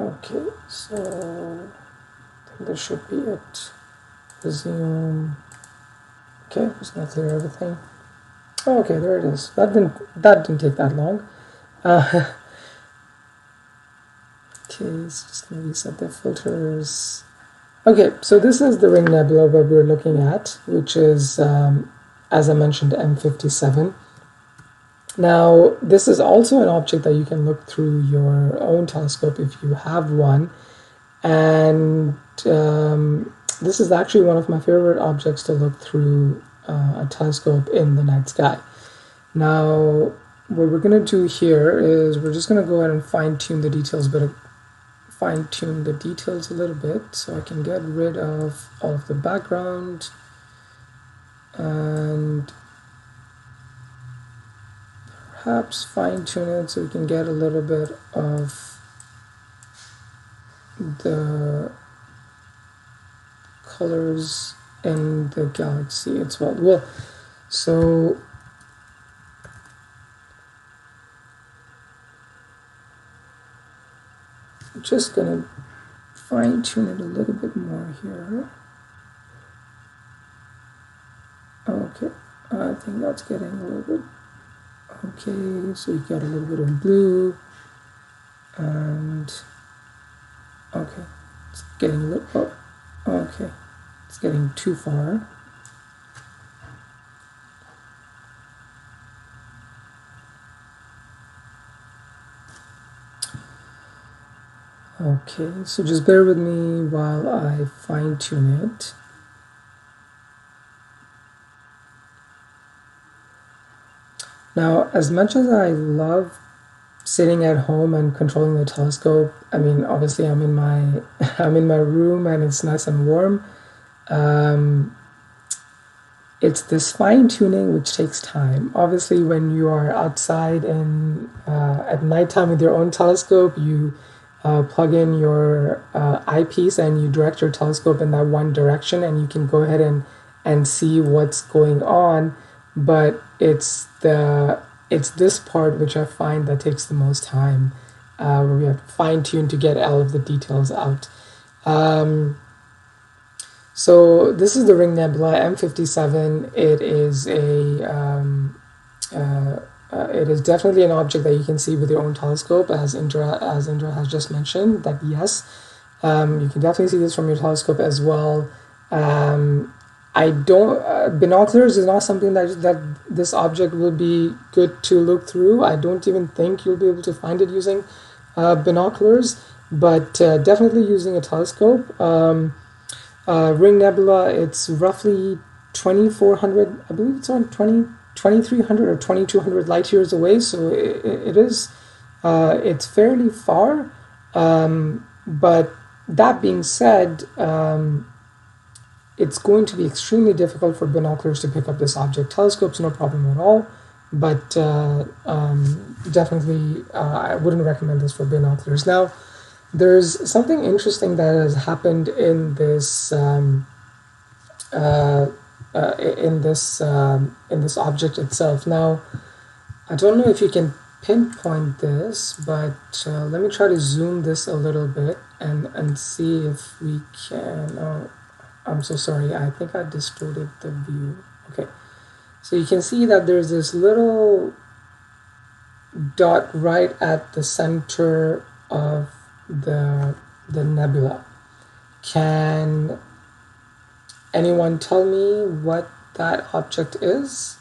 Okay, so I think this should be it. Resume. Okay, just gonna clear everything. Oh, okay, there it is. That didn't take that long. Okay, so just gonna reset the filters. Okay, so this is the ring nebula that we're looking at, which is, as I mentioned, M57. Now, this is also an object that you can look through your own telescope if you have one, and this is actually one of my favorite objects to look through a telescope in the night sky. Now, what we're going to do here is we're just going to go ahead and fine-tune the details a little bit, so I can get rid of all of the background and perhaps fine-tune it so we can get a little bit of the colors in the galaxy as well. So I'm just gonna fine-tune it a little bit more here. Okay, I think that's getting a little bit. Okay, so you got a little bit of blue, and okay, it's getting a little. Oh, okay, it's getting too far. Okay, so just bear with me while I fine-tune it. Now, as much as I love sitting at home and controlling the telescope, I mean, obviously I'm in my I'm in my room and it's nice and warm. It's this fine-tuning which takes time. Obviously, when you are outside and at nighttime with your own telescope, you plug in your eyepiece and you direct your telescope in that one direction, and you can go ahead and see what's going on. But it's this part which I find that takes the most time, where we have to fine-tune to get all of the details out. So this is the ring nebula M57. It is it is definitely an object that you can see with your own telescope, as Indra has just mentioned. That yes, you can definitely see this from your telescope as well. I don't binoculars is not something that this object will be good to look through. I don't even think you'll be able to find it using binoculars, but definitely using a telescope. Ring nebula, it's roughly 2,400, I believe it's on 2,300 or 2,200 light years away, so it is it's fairly far. But that being said, it's going to be extremely difficult for binoculars to pick up this object. Telescopes, no problem at all, but definitely I wouldn't recommend this for binoculars. Now, there's something interesting that has happened in this in this object itself. Now, I don't know if you can pinpoint this, but let me try to zoom this a little bit and see if we can. Oh, I'm so sorry. I think I distorted the view. Okay, so you can see that there's this little dot right at the center of the nebula. Can anyone tell me what that object is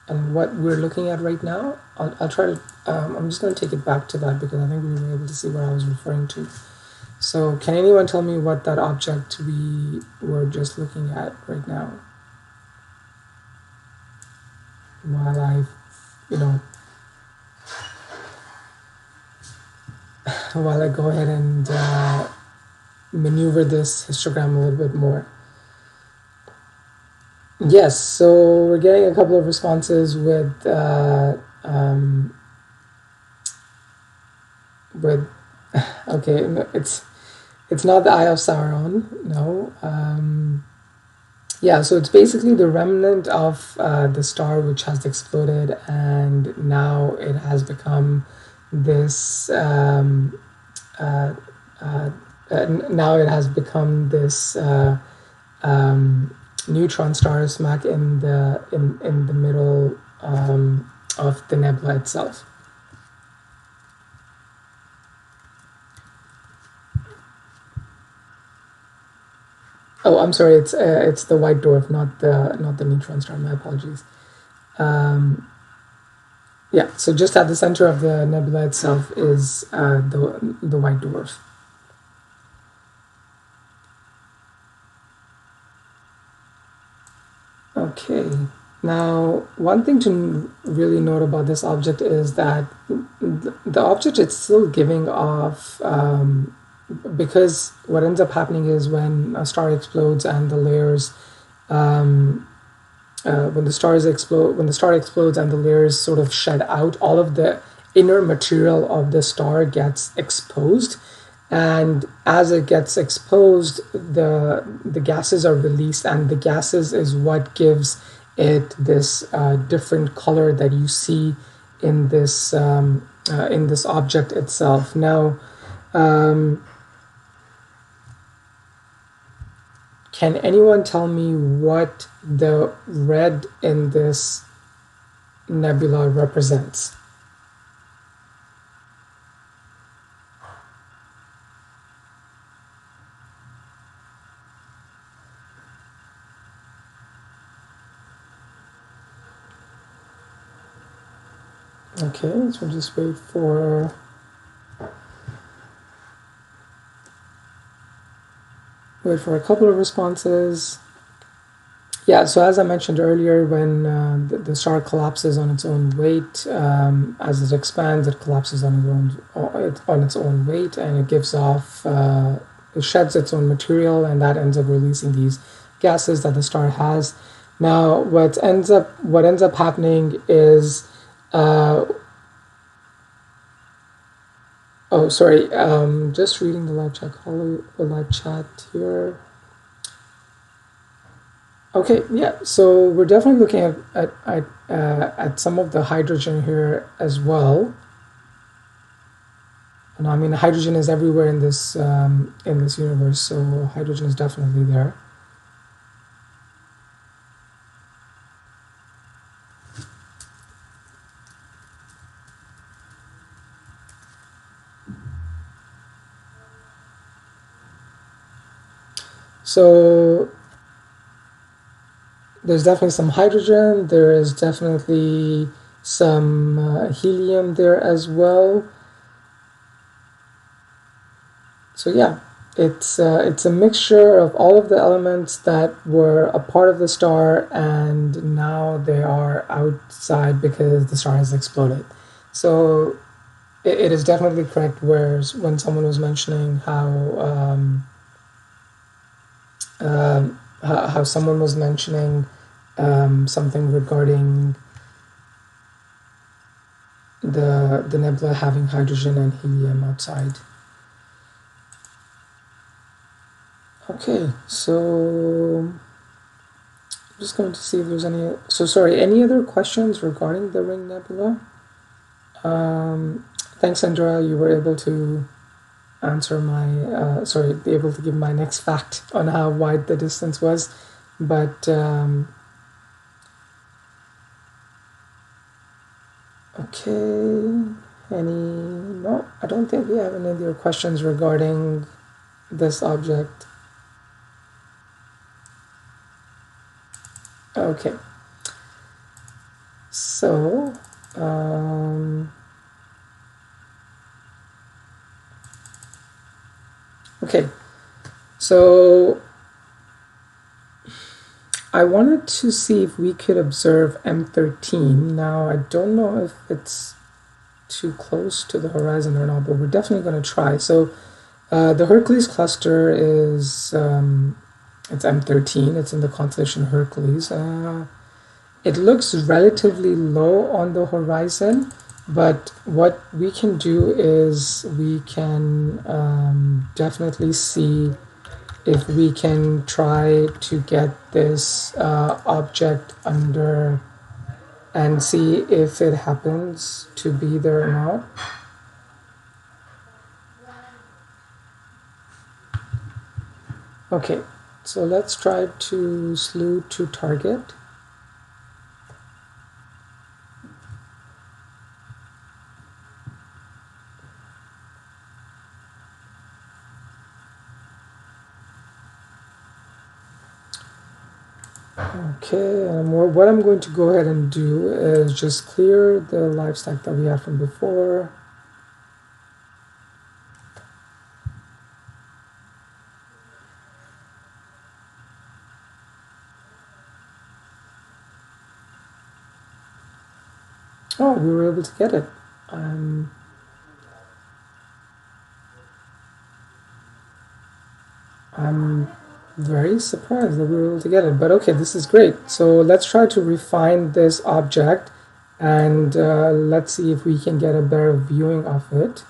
and what we're looking at right now? I'll try to, I'm just going to take it back to that because I think we were able to see what I was referring to. So can anyone tell me what that object we were just looking at right now? While I, while I go ahead and maneuver this histogram a little bit more. Yes, so we're getting a couple of responses with okay, no, it's not the Eye of Sauron, no. Yeah, so it's basically the remnant of the star which has exploded, and now it has become this. Uh, uh, Now it has become this neutron star smack in the middle of the nebula itself. Oh, I'm sorry. It's the white dwarf, not the neutron star. My apologies. Yeah. So just at the center of the nebula itself is the white dwarf. Okay. Now, one thing to really note about this object is that the object is still giving off, because what ends up happening is when a star explodes and the layers, when the star explodes and the layers sort of shed out, all of the inner material of the star gets exposed, and as it gets exposed, the gases are released, and the gases is what gives it this different color that you see in this object itself. Now, can anyone tell me what the red in this nebula represents? Okay, so just wait for a couple of responses. Yeah, so as I mentioned earlier, when the star collapses on its own weight, as it expands, it collapses on its own weight, and it gives off, it sheds its own material, and that ends up releasing these gases that the star has. Now, what ends up happening is, oh, sorry, just reading the live chat here. Okay, yeah. So we're definitely looking at some of the hydrogen here as well. And I mean, hydrogen is everywhere in this universe, so hydrogen is definitely there. So there's definitely some hydrogen. There is definitely some helium there as well. So yeah, it's a mixture of all of the elements that were a part of the star, and now they are outside because the star has exploded. So it is definitely correct. Whereas when someone was mentioning how someone was mentioning something regarding the nebula having hydrogen and helium outside. Okay, so I'm just going to see if there's any. So sorry, any other questions regarding the Ring Nebula? Thanks, Andrea. You were able to answer my be able to give my next fact on how wide the distance was, but okay. No, I don't think we have any other questions regarding this object. Okay, so okay, so I wanted to see if we could observe M13. Now, I don't know if it's too close to the horizon or not, but we're definitely going to try. So The Hercules cluster is it's M13. It's in the constellation Hercules. It looks relatively low on the horizon, but what we can do is we can definitely see if we can try to get this object under and see if it happens to be there or not. Okay, so let's try to slew to target. Okay, and what I'm going to go ahead and do is just clear the live stack that we had from before. Oh, we were able to get it. I'm very surprised that we were able to get it, but okay, this is great. So let's try to refine this object and let's see if we can get a better viewing of it.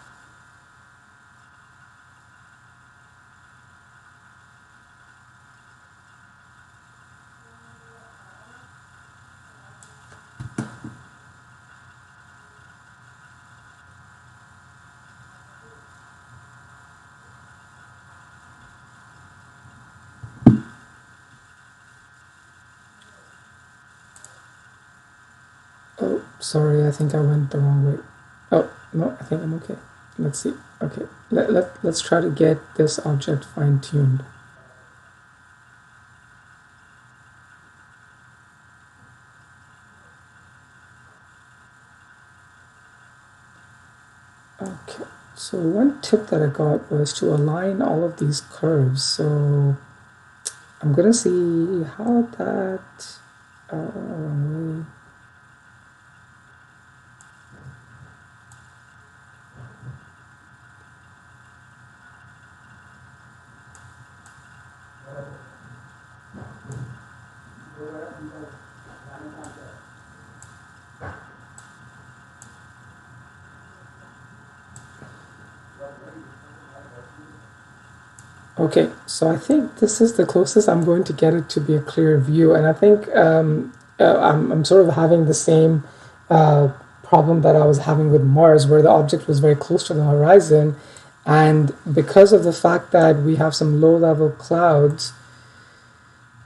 Oh, sorry, I think I went the wrong way. Oh, no, I think I'm okay. Let's see. Okay, let's try to get this object fine-tuned. Okay, so one tip that I got was to align all of these curves. So I'm gonna see how that wrong way. Okay, so I think this is the closest I'm going to get it to be a clear view, and I think I'm sort of having the same problem that I was having with Mars, where the object was very close to the horizon, and because of the fact that we have some low-level clouds,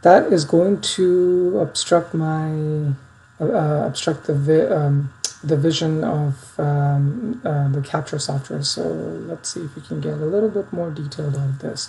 that is going to obstruct my obstruct the vision of the capture software. So let's see if we can get a little bit more detailed on this.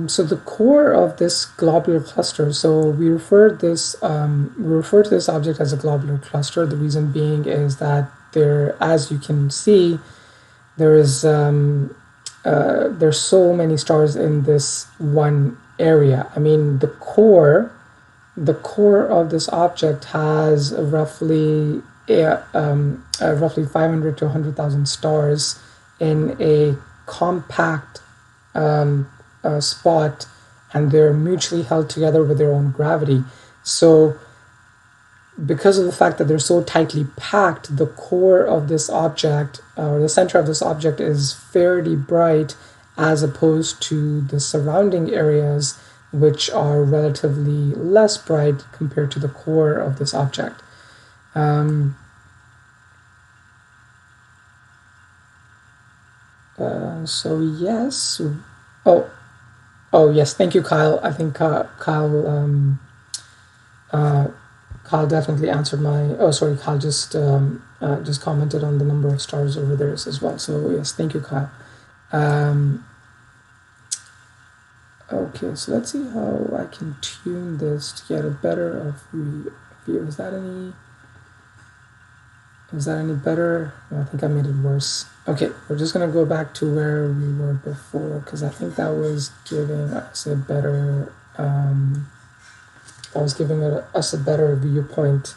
So the core of this globular cluster, so we refer to this object as a globular cluster. The reason being is that there, as you can see, there's so many stars in this one area. I mean, the core of this object has roughly 500 to 100,000 stars in a compact spot, and they're mutually held together with their own gravity. So because of the fact that they're so tightly packed, the core of this object, or the center of this object, is fairly bright as opposed to the surrounding areas, which are relatively less bright compared to the core of this object. So yes. Oh yes, thank you, Kyle. I think Kyle definitely answered my. Oh, sorry, Kyle just commented on the number of stars over there as well. So yes, thank you, Kyle. Okay, so let's see how I can tune this to get a better view. Is that any better? No, I think I made it worse. Okay, we're just gonna go back to where we were before because I think that was giving us a better that was giving us a better viewpoint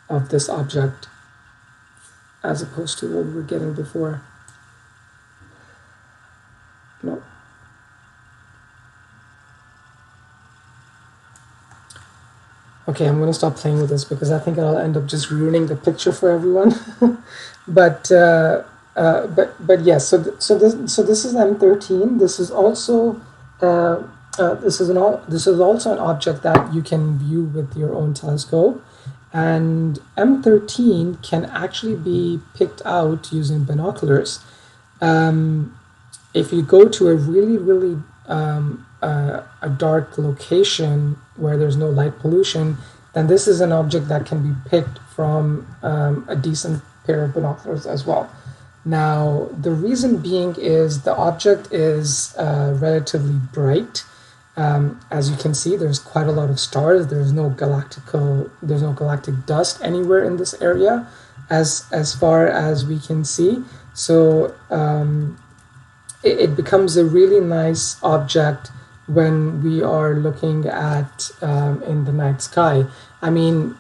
of this object as opposed to what we were getting before. No. Okay, I'm going to stop playing with this because I think I'll end up just ruining the picture for everyone. but yes. So this is M13. This is also this is also an object that you can view with your own telescope, and M13 can actually be picked out using binoculars. If you go to a really a dark location where there's no light pollution, then this is an object that can be picked from a decent pair of binoculars as well. Now, the reason being is the object is relatively bright. As you can see, there's quite a lot of stars. There's no galactic dust anywhere in this area, as far as we can see. So it becomes a really nice object when we are looking at in the night sky. I mean,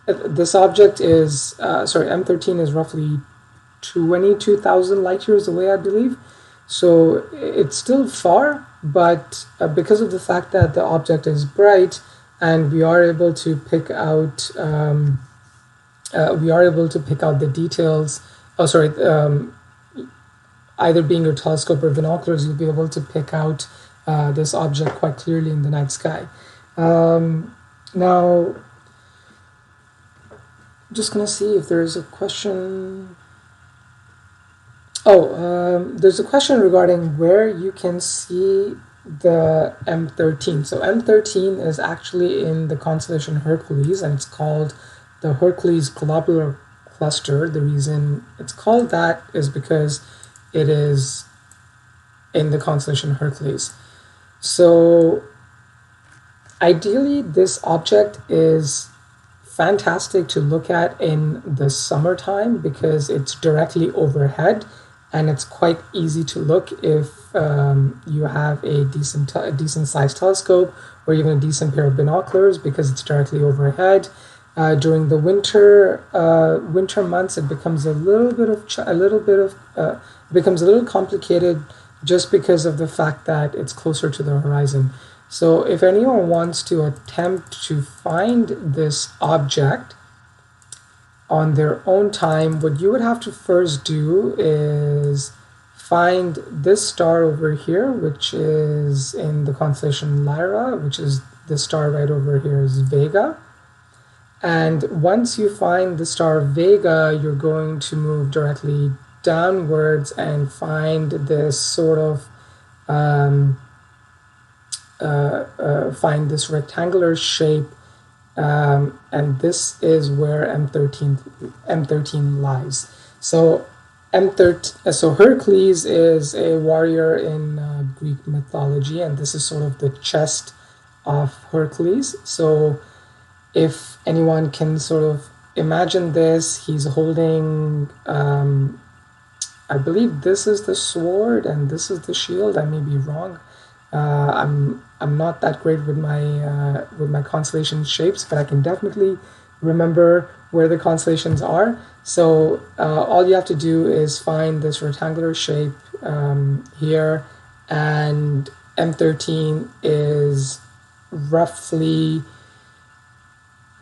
this object is M13 is roughly 22,000 light years away, I believe. So it's still far, but because of the fact that the object is bright and we are able to pick out the details. Either being your telescope or binoculars, you'll be able to pick out this object quite clearly in the night sky. Now, I'm just gonna see if there's a question. There's a question regarding where you can see the M13. So M13 is actually in the constellation Hercules, and it's called the Hercules globular cluster. The reason it's called that is because it is in the constellation Hercules. So ideally, this object is fantastic to look at in the summertime because it's directly overhead and it's quite easy to look if you have a decent sized telescope or even a decent pair of binoculars because it's directly overhead. During the winter months, it becomes a little complicated just because of the fact that it's closer to the horizon. So if anyone wants to attempt to find this object on their own time, what you would have to first do is find this star over here, which is in the constellation Lyra, which is this star right over here is Vega. And once you find the star Vega, you're going to move directly downwards and find this sort of find this rectangular shape, and this is where M13 lies. So so Hercules is a warrior in Greek mythology, and this is sort of the chest of Hercules. So if anyone can sort of imagine this, he's holding, I believe this is the sword and this is the shield. I may be wrong. I'm not that great with my constellation shapes, but I can definitely remember where the constellations are. So all you have to do is find this rectangular shape here, and M13 is roughly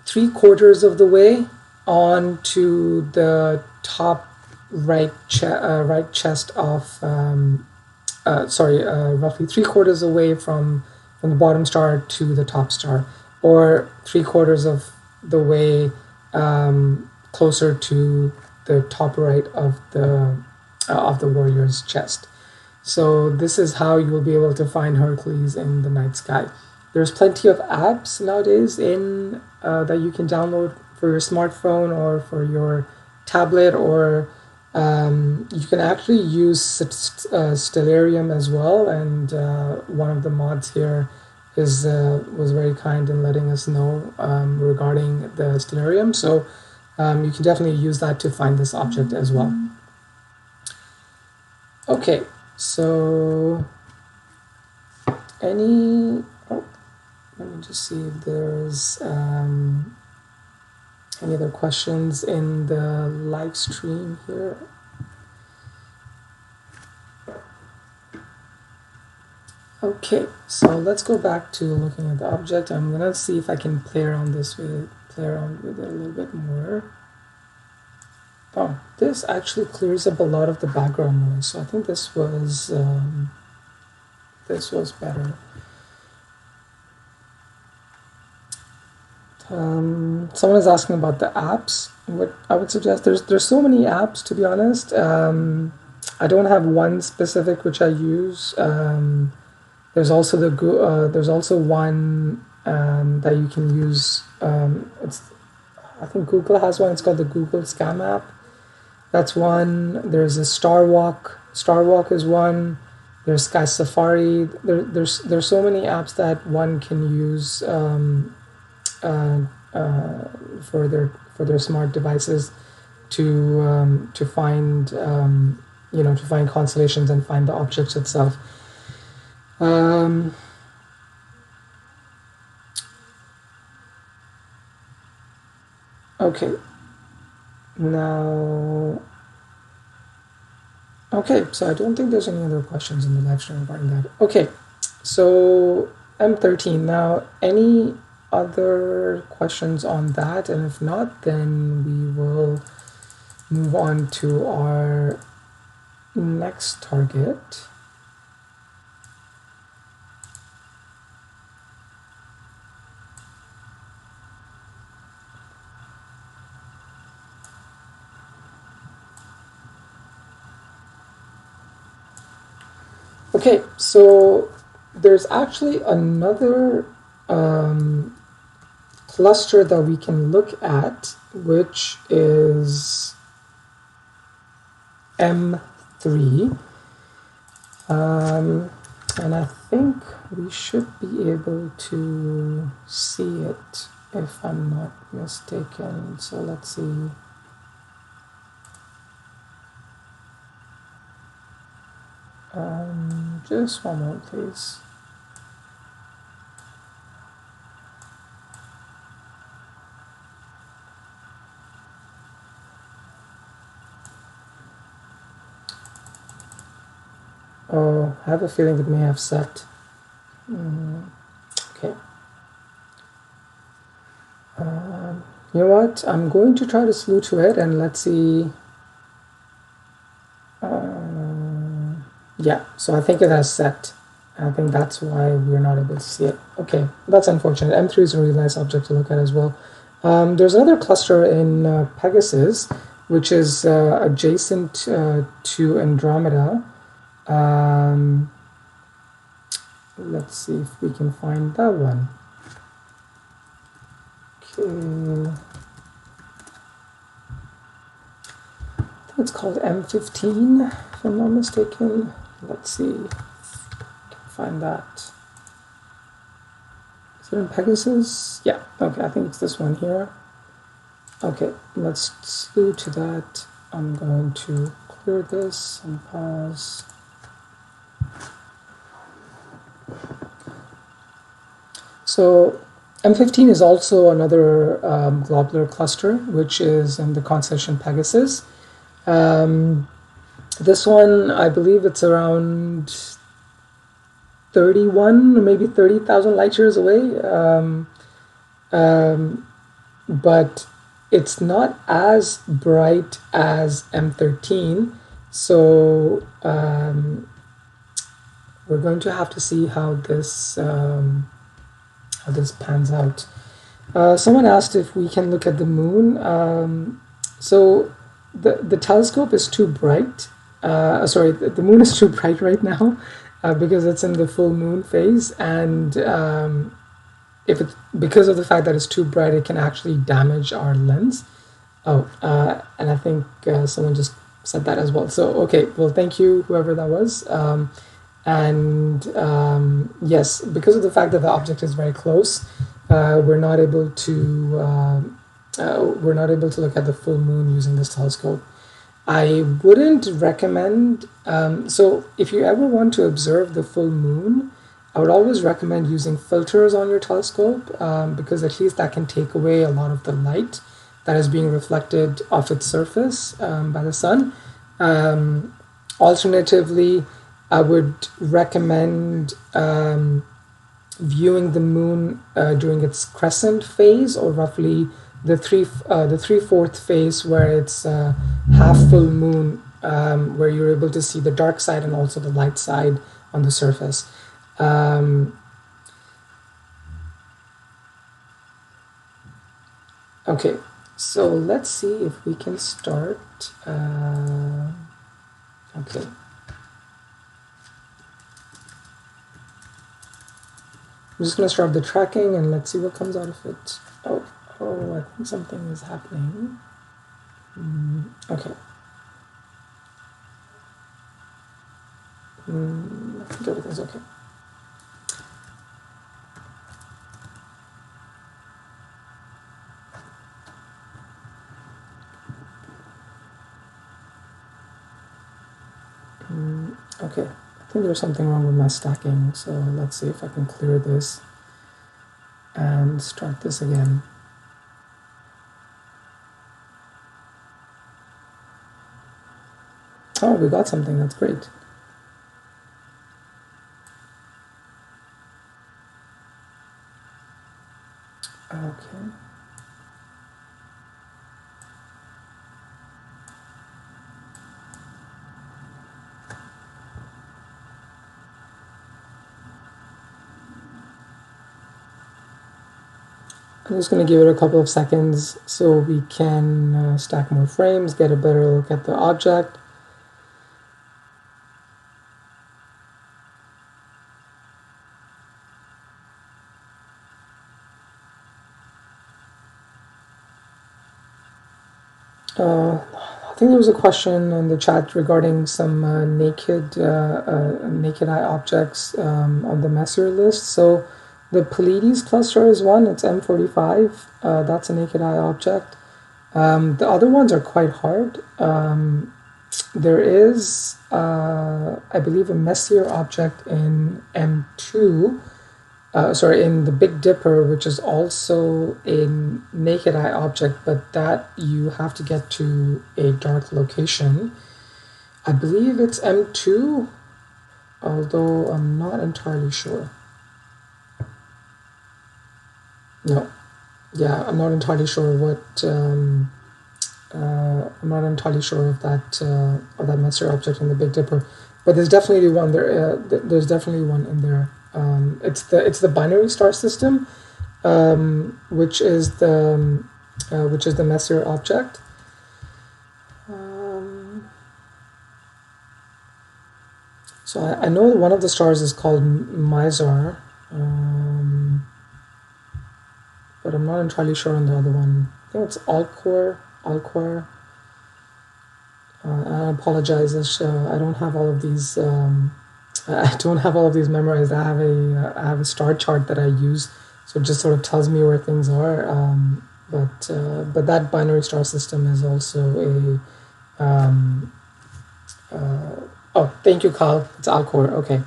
3/4 of the way on to the top right chest of roughly 3/4 away from the bottom star to the top star, or 3/4 of the way closer to the top right of the warrior's chest. So this is how you will be able to find Hercules in the night sky. There's plenty of apps nowadays in that you can download for your smartphone or for your tablet, or you can actually use Stellarium as well. And one of the mods here was very kind in letting us know regarding the Stellarium. So you can definitely use that to find this object as well. Okay, so Let me just see if there's any other questions in the live stream here. Okay, so let's go back to looking at the object. I'm gonna see if I can play around with it a little bit more. Oh, this actually clears up a lot of the background noise, so I think this was better. Someone is asking about the apps. What I would suggest, there's so many apps, to be honest. I don't have one specific which I use. There's also there's also one that you can use. I think Google has one. It's called the Google Scam app. That's one. There's a Starwalk. Starwalk is one. There's Sky Safari. There's so many apps that one can use for their smart devices to find to find constellations and find the objects itself. Okay. Now, okay, so I don't think there's any other questions in the live stream regarding that. Okay, so M13. Now, any other questions on that? And if not, then we will move on to our next target. Okay, so there's actually another cluster that we can look at, which is M3. And I think we should be able to see it if I'm not mistaken. So let's see. Just one moment, please. Oh, I have a feeling it may have set. Okay. You know what? I'm going to try to slew to it and let's see. Yeah, so I think it has set. I think that's why we're not able to see it. Okay, that's unfortunate. M3 is a really nice object to look at as well. There's another cluster in Pegasus, which is adjacent to Andromeda. Let's see if we can find that one. Okay. I think it's called M15, if I'm not mistaken. Let's see if I can find that. Is it in Pegasus? Yeah, okay, I think it's this one here. Okay, let's slew to that. I'm going to clear this and pause. So M15 is also another globular cluster, which is in the constellation Pegasus. This one, I believe it's around 31 or maybe 30,000 light years away, but it's not as bright as M13, so we're going to have to see how this pans out. Someone asked if we can look at the moon. So the telescope is too bright. Sorry, the moon is too bright right now because it's in the full moon phase, and if it's because of the fact that it's too bright, it can actually damage our lens. Oh, and I think someone just said that as well. So okay, well, thank you, whoever that was. Yes, because of the fact that the object is very close, we're not able to look at the full moon using this telescope. I wouldn't recommend. So if you ever want to observe the full moon, I would always recommend using filters on your telescope because at least that can take away a lot of the light that is being reflected off its surface by the sun. Alternatively, I would recommend viewing the moon during its crescent phase, or roughly the 3/4 phase, where it's half full moon, where you're able to see the dark side and also the light side on the surface. Okay, so let's see if we can start. Okay. I'm just going to start the tracking and let's see what comes out of it. Oh, I think something is happening. Okay. I think everything's okay. Okay, I think there's something wrong with my stacking, so let's see if I can clear this and start this again. Oh, we got something, that's great. Okay. I'm just going to give it a couple of seconds so we can stack more frames, get a better look at the object. I think there was a question in the chat regarding some naked eye objects on the Messier list. So the Pleiades cluster is one, it's M45, that's a naked eye object. The other ones are quite hard. There is, I believe, a Messier object in M2, in the Big Dipper, which is also a naked eye object, but that you have to get to a dark location. I believe it's M2, although I'm not entirely sure. No, yeah, I'm not entirely sure what. I'm not entirely sure of that Messier object in the Big Dipper, but there's definitely one there. There's definitely one in there. It's the binary star system, which is the Messier object. So I know one of the stars is called Mizar, but I'm not entirely sure on the other one. I think it's Alcor. I apologize. I don't have all of these. I don't have all of these memorized. I have a star chart that I use, so it just sort of tells me where things are. But that binary star system is also a. Oh, thank you, Kyle. It's Alcor. Okay,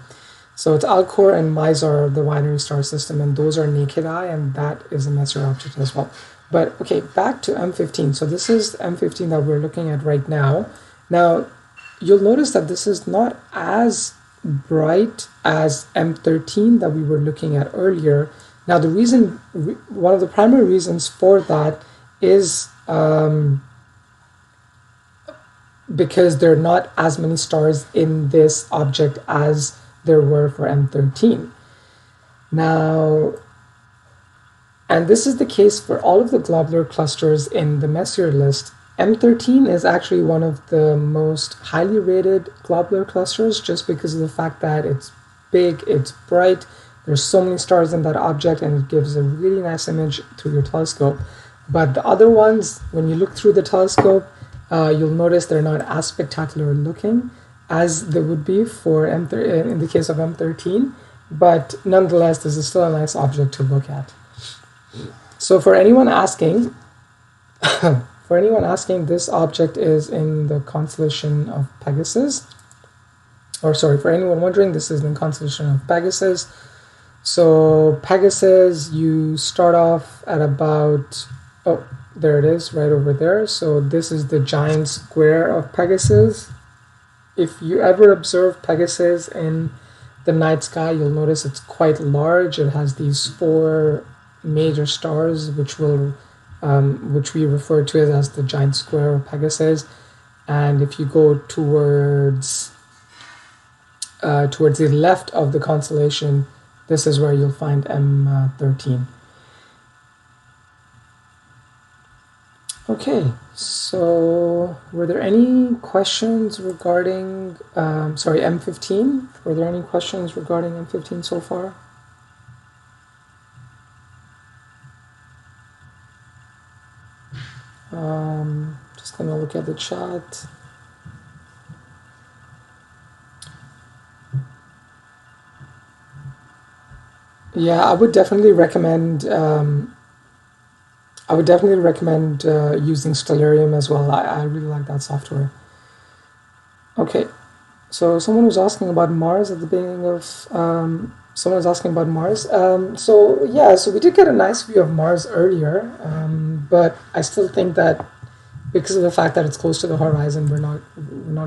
so it's Alcor and Mizar, the binary star system, and those are naked eye, and that is a Messier object as well. But okay, back to M15. So this is M15 that we're looking at right now. Now, you'll notice that this is not as bright as M13 that we were looking at earlier. Now, the reason, one of the primary reasons for that is because there are not as many stars in this object as there were for M13. Now, and this is the case for all of the globular clusters in the Messier list. M13 is actually one of the most highly rated globular clusters just because of the fact that it's big, it's bright, there's so many stars in that object, and it gives a really nice image through your telescope. But the other ones, when you look through the telescope, you'll notice they're not as spectacular looking as they would be for in the case of M13, but nonetheless, this is still a nice object to look at. So for anyone asking, this object is in the constellation of Pegasus. Or sorry, for anyone wondering, this is in the constellation of Pegasus. So Pegasus, you start off at about, oh, there it is, right over there. So this is the giant square of Pegasus. If you ever observe Pegasus in the night sky, you'll notice it's quite large. It has these four major stars, which we refer to as the giant square of Pegasus. And if you go towards the left of the constellation, this is where you'll find M13. Okay, so were there any questions regarding, M15? Were there any questions regarding M15 so far? Just gonna look at the chat. Yeah, I would definitely recommend using Stellarium as well. I really like that software. Okay, so someone was asking about Mars at the beginning of someone was asking about Mars. So yeah, so we did get a nice view of Mars earlier, but I still think that because of the fact that it's close to the horizon, we're not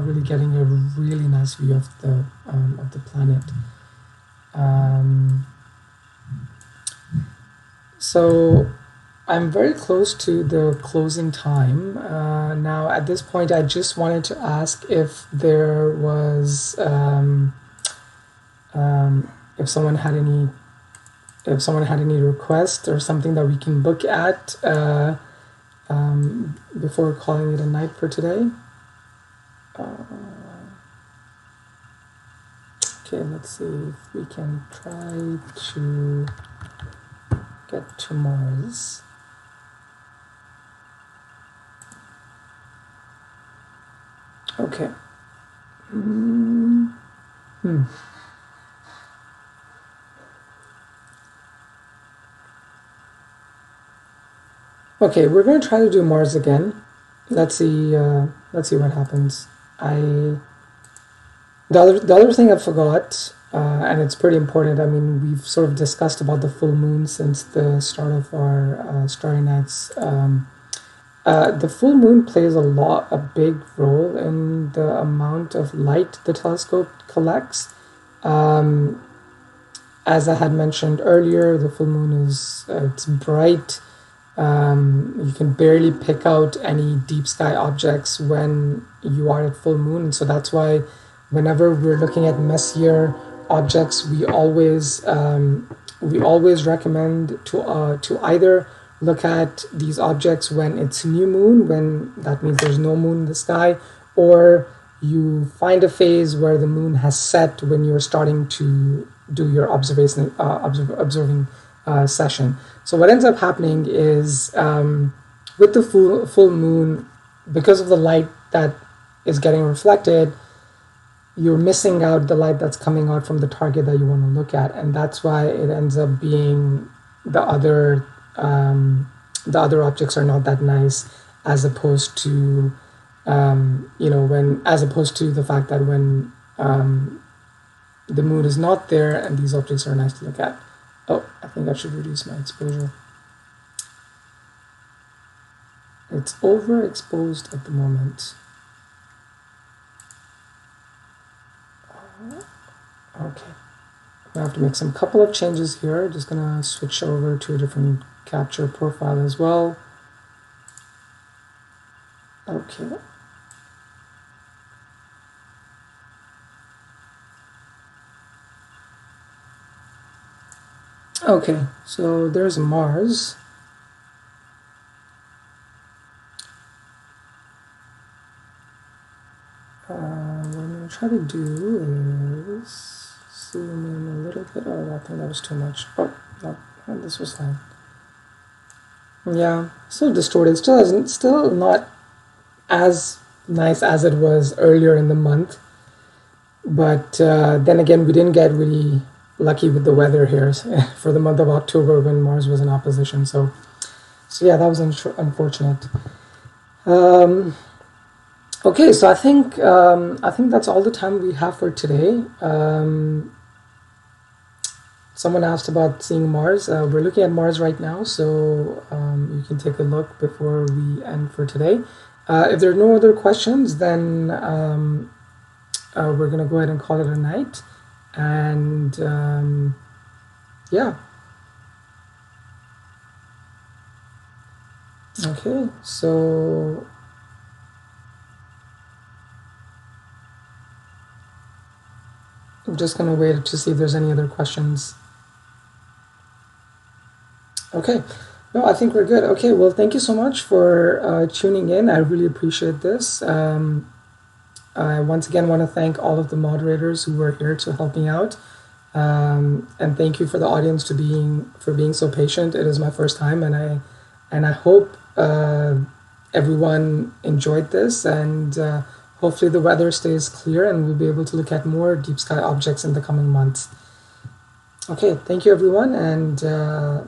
really getting a really nice view of the planet. So I'm very close to the closing time. Now, at this point, I just wanted to ask if there was, if someone had any requests or something that we can look at before calling it a night for today. Okay, let's see if we can try to get to Mars. Okay. Okay, we're going to try to do Mars again. Let's see what happens. The other thing I forgot, and it's pretty important. I mean, we've sort of discussed about the full moon since the start of our Starry Nights. The full moon plays a big role in the amount of light the telescope collects. As I had mentioned earlier, the full moon it's bright. You can barely pick out any deep sky objects when you are at full moon, and so that's why whenever we're looking at messier objects, we always recommend to either look at these objects when it's new moon, when that means there's no moon in the sky, or you find a phase where the moon has set when you're starting to do your observing session. So what ends up happening is with the full moon, because of the light that is getting reflected, you're missing out the light that's coming out from the target that you want to look at, and that's why it ends up being the other objects are not that nice, as opposed to the fact that when the moon is not there and these objects are nice to look at. Oh, I think I should reduce my exposure. It's overexposed at the moment. Okay, I have to make some couple of changes here. Just gonna switch over to a different capture profile as well. Okay. Okay, so there's Mars. What I'm going to try to do is zoom in a little bit. Oh, I think that was too much. Oh, no, this was fine. Yeah, still distorted. Still not as nice as it was earlier in the month. But then again, we didn't get really lucky with the weather here for the month of October when Mars was in opposition. So yeah, that was unfortunate. Okay, so I think that's all the time we have for today. someone asked about seeing Mars. We're looking at Mars right now, so you can take a look before we end for today. If there are no other questions, then we're going to go ahead and call it a night. And yeah. Okay, so I'm just going to wait to see if there's any other questions. Okay, no, I think we're good. Okay, well, thank you so much for tuning in. I really appreciate this. I once again want to thank all of the moderators who were here to help me out. And thank you for the audience for being so patient. It is my first time, and I hope everyone enjoyed this, and hopefully the weather stays clear and we'll be able to look at more deep sky objects in the coming months. Okay, thank you everyone, and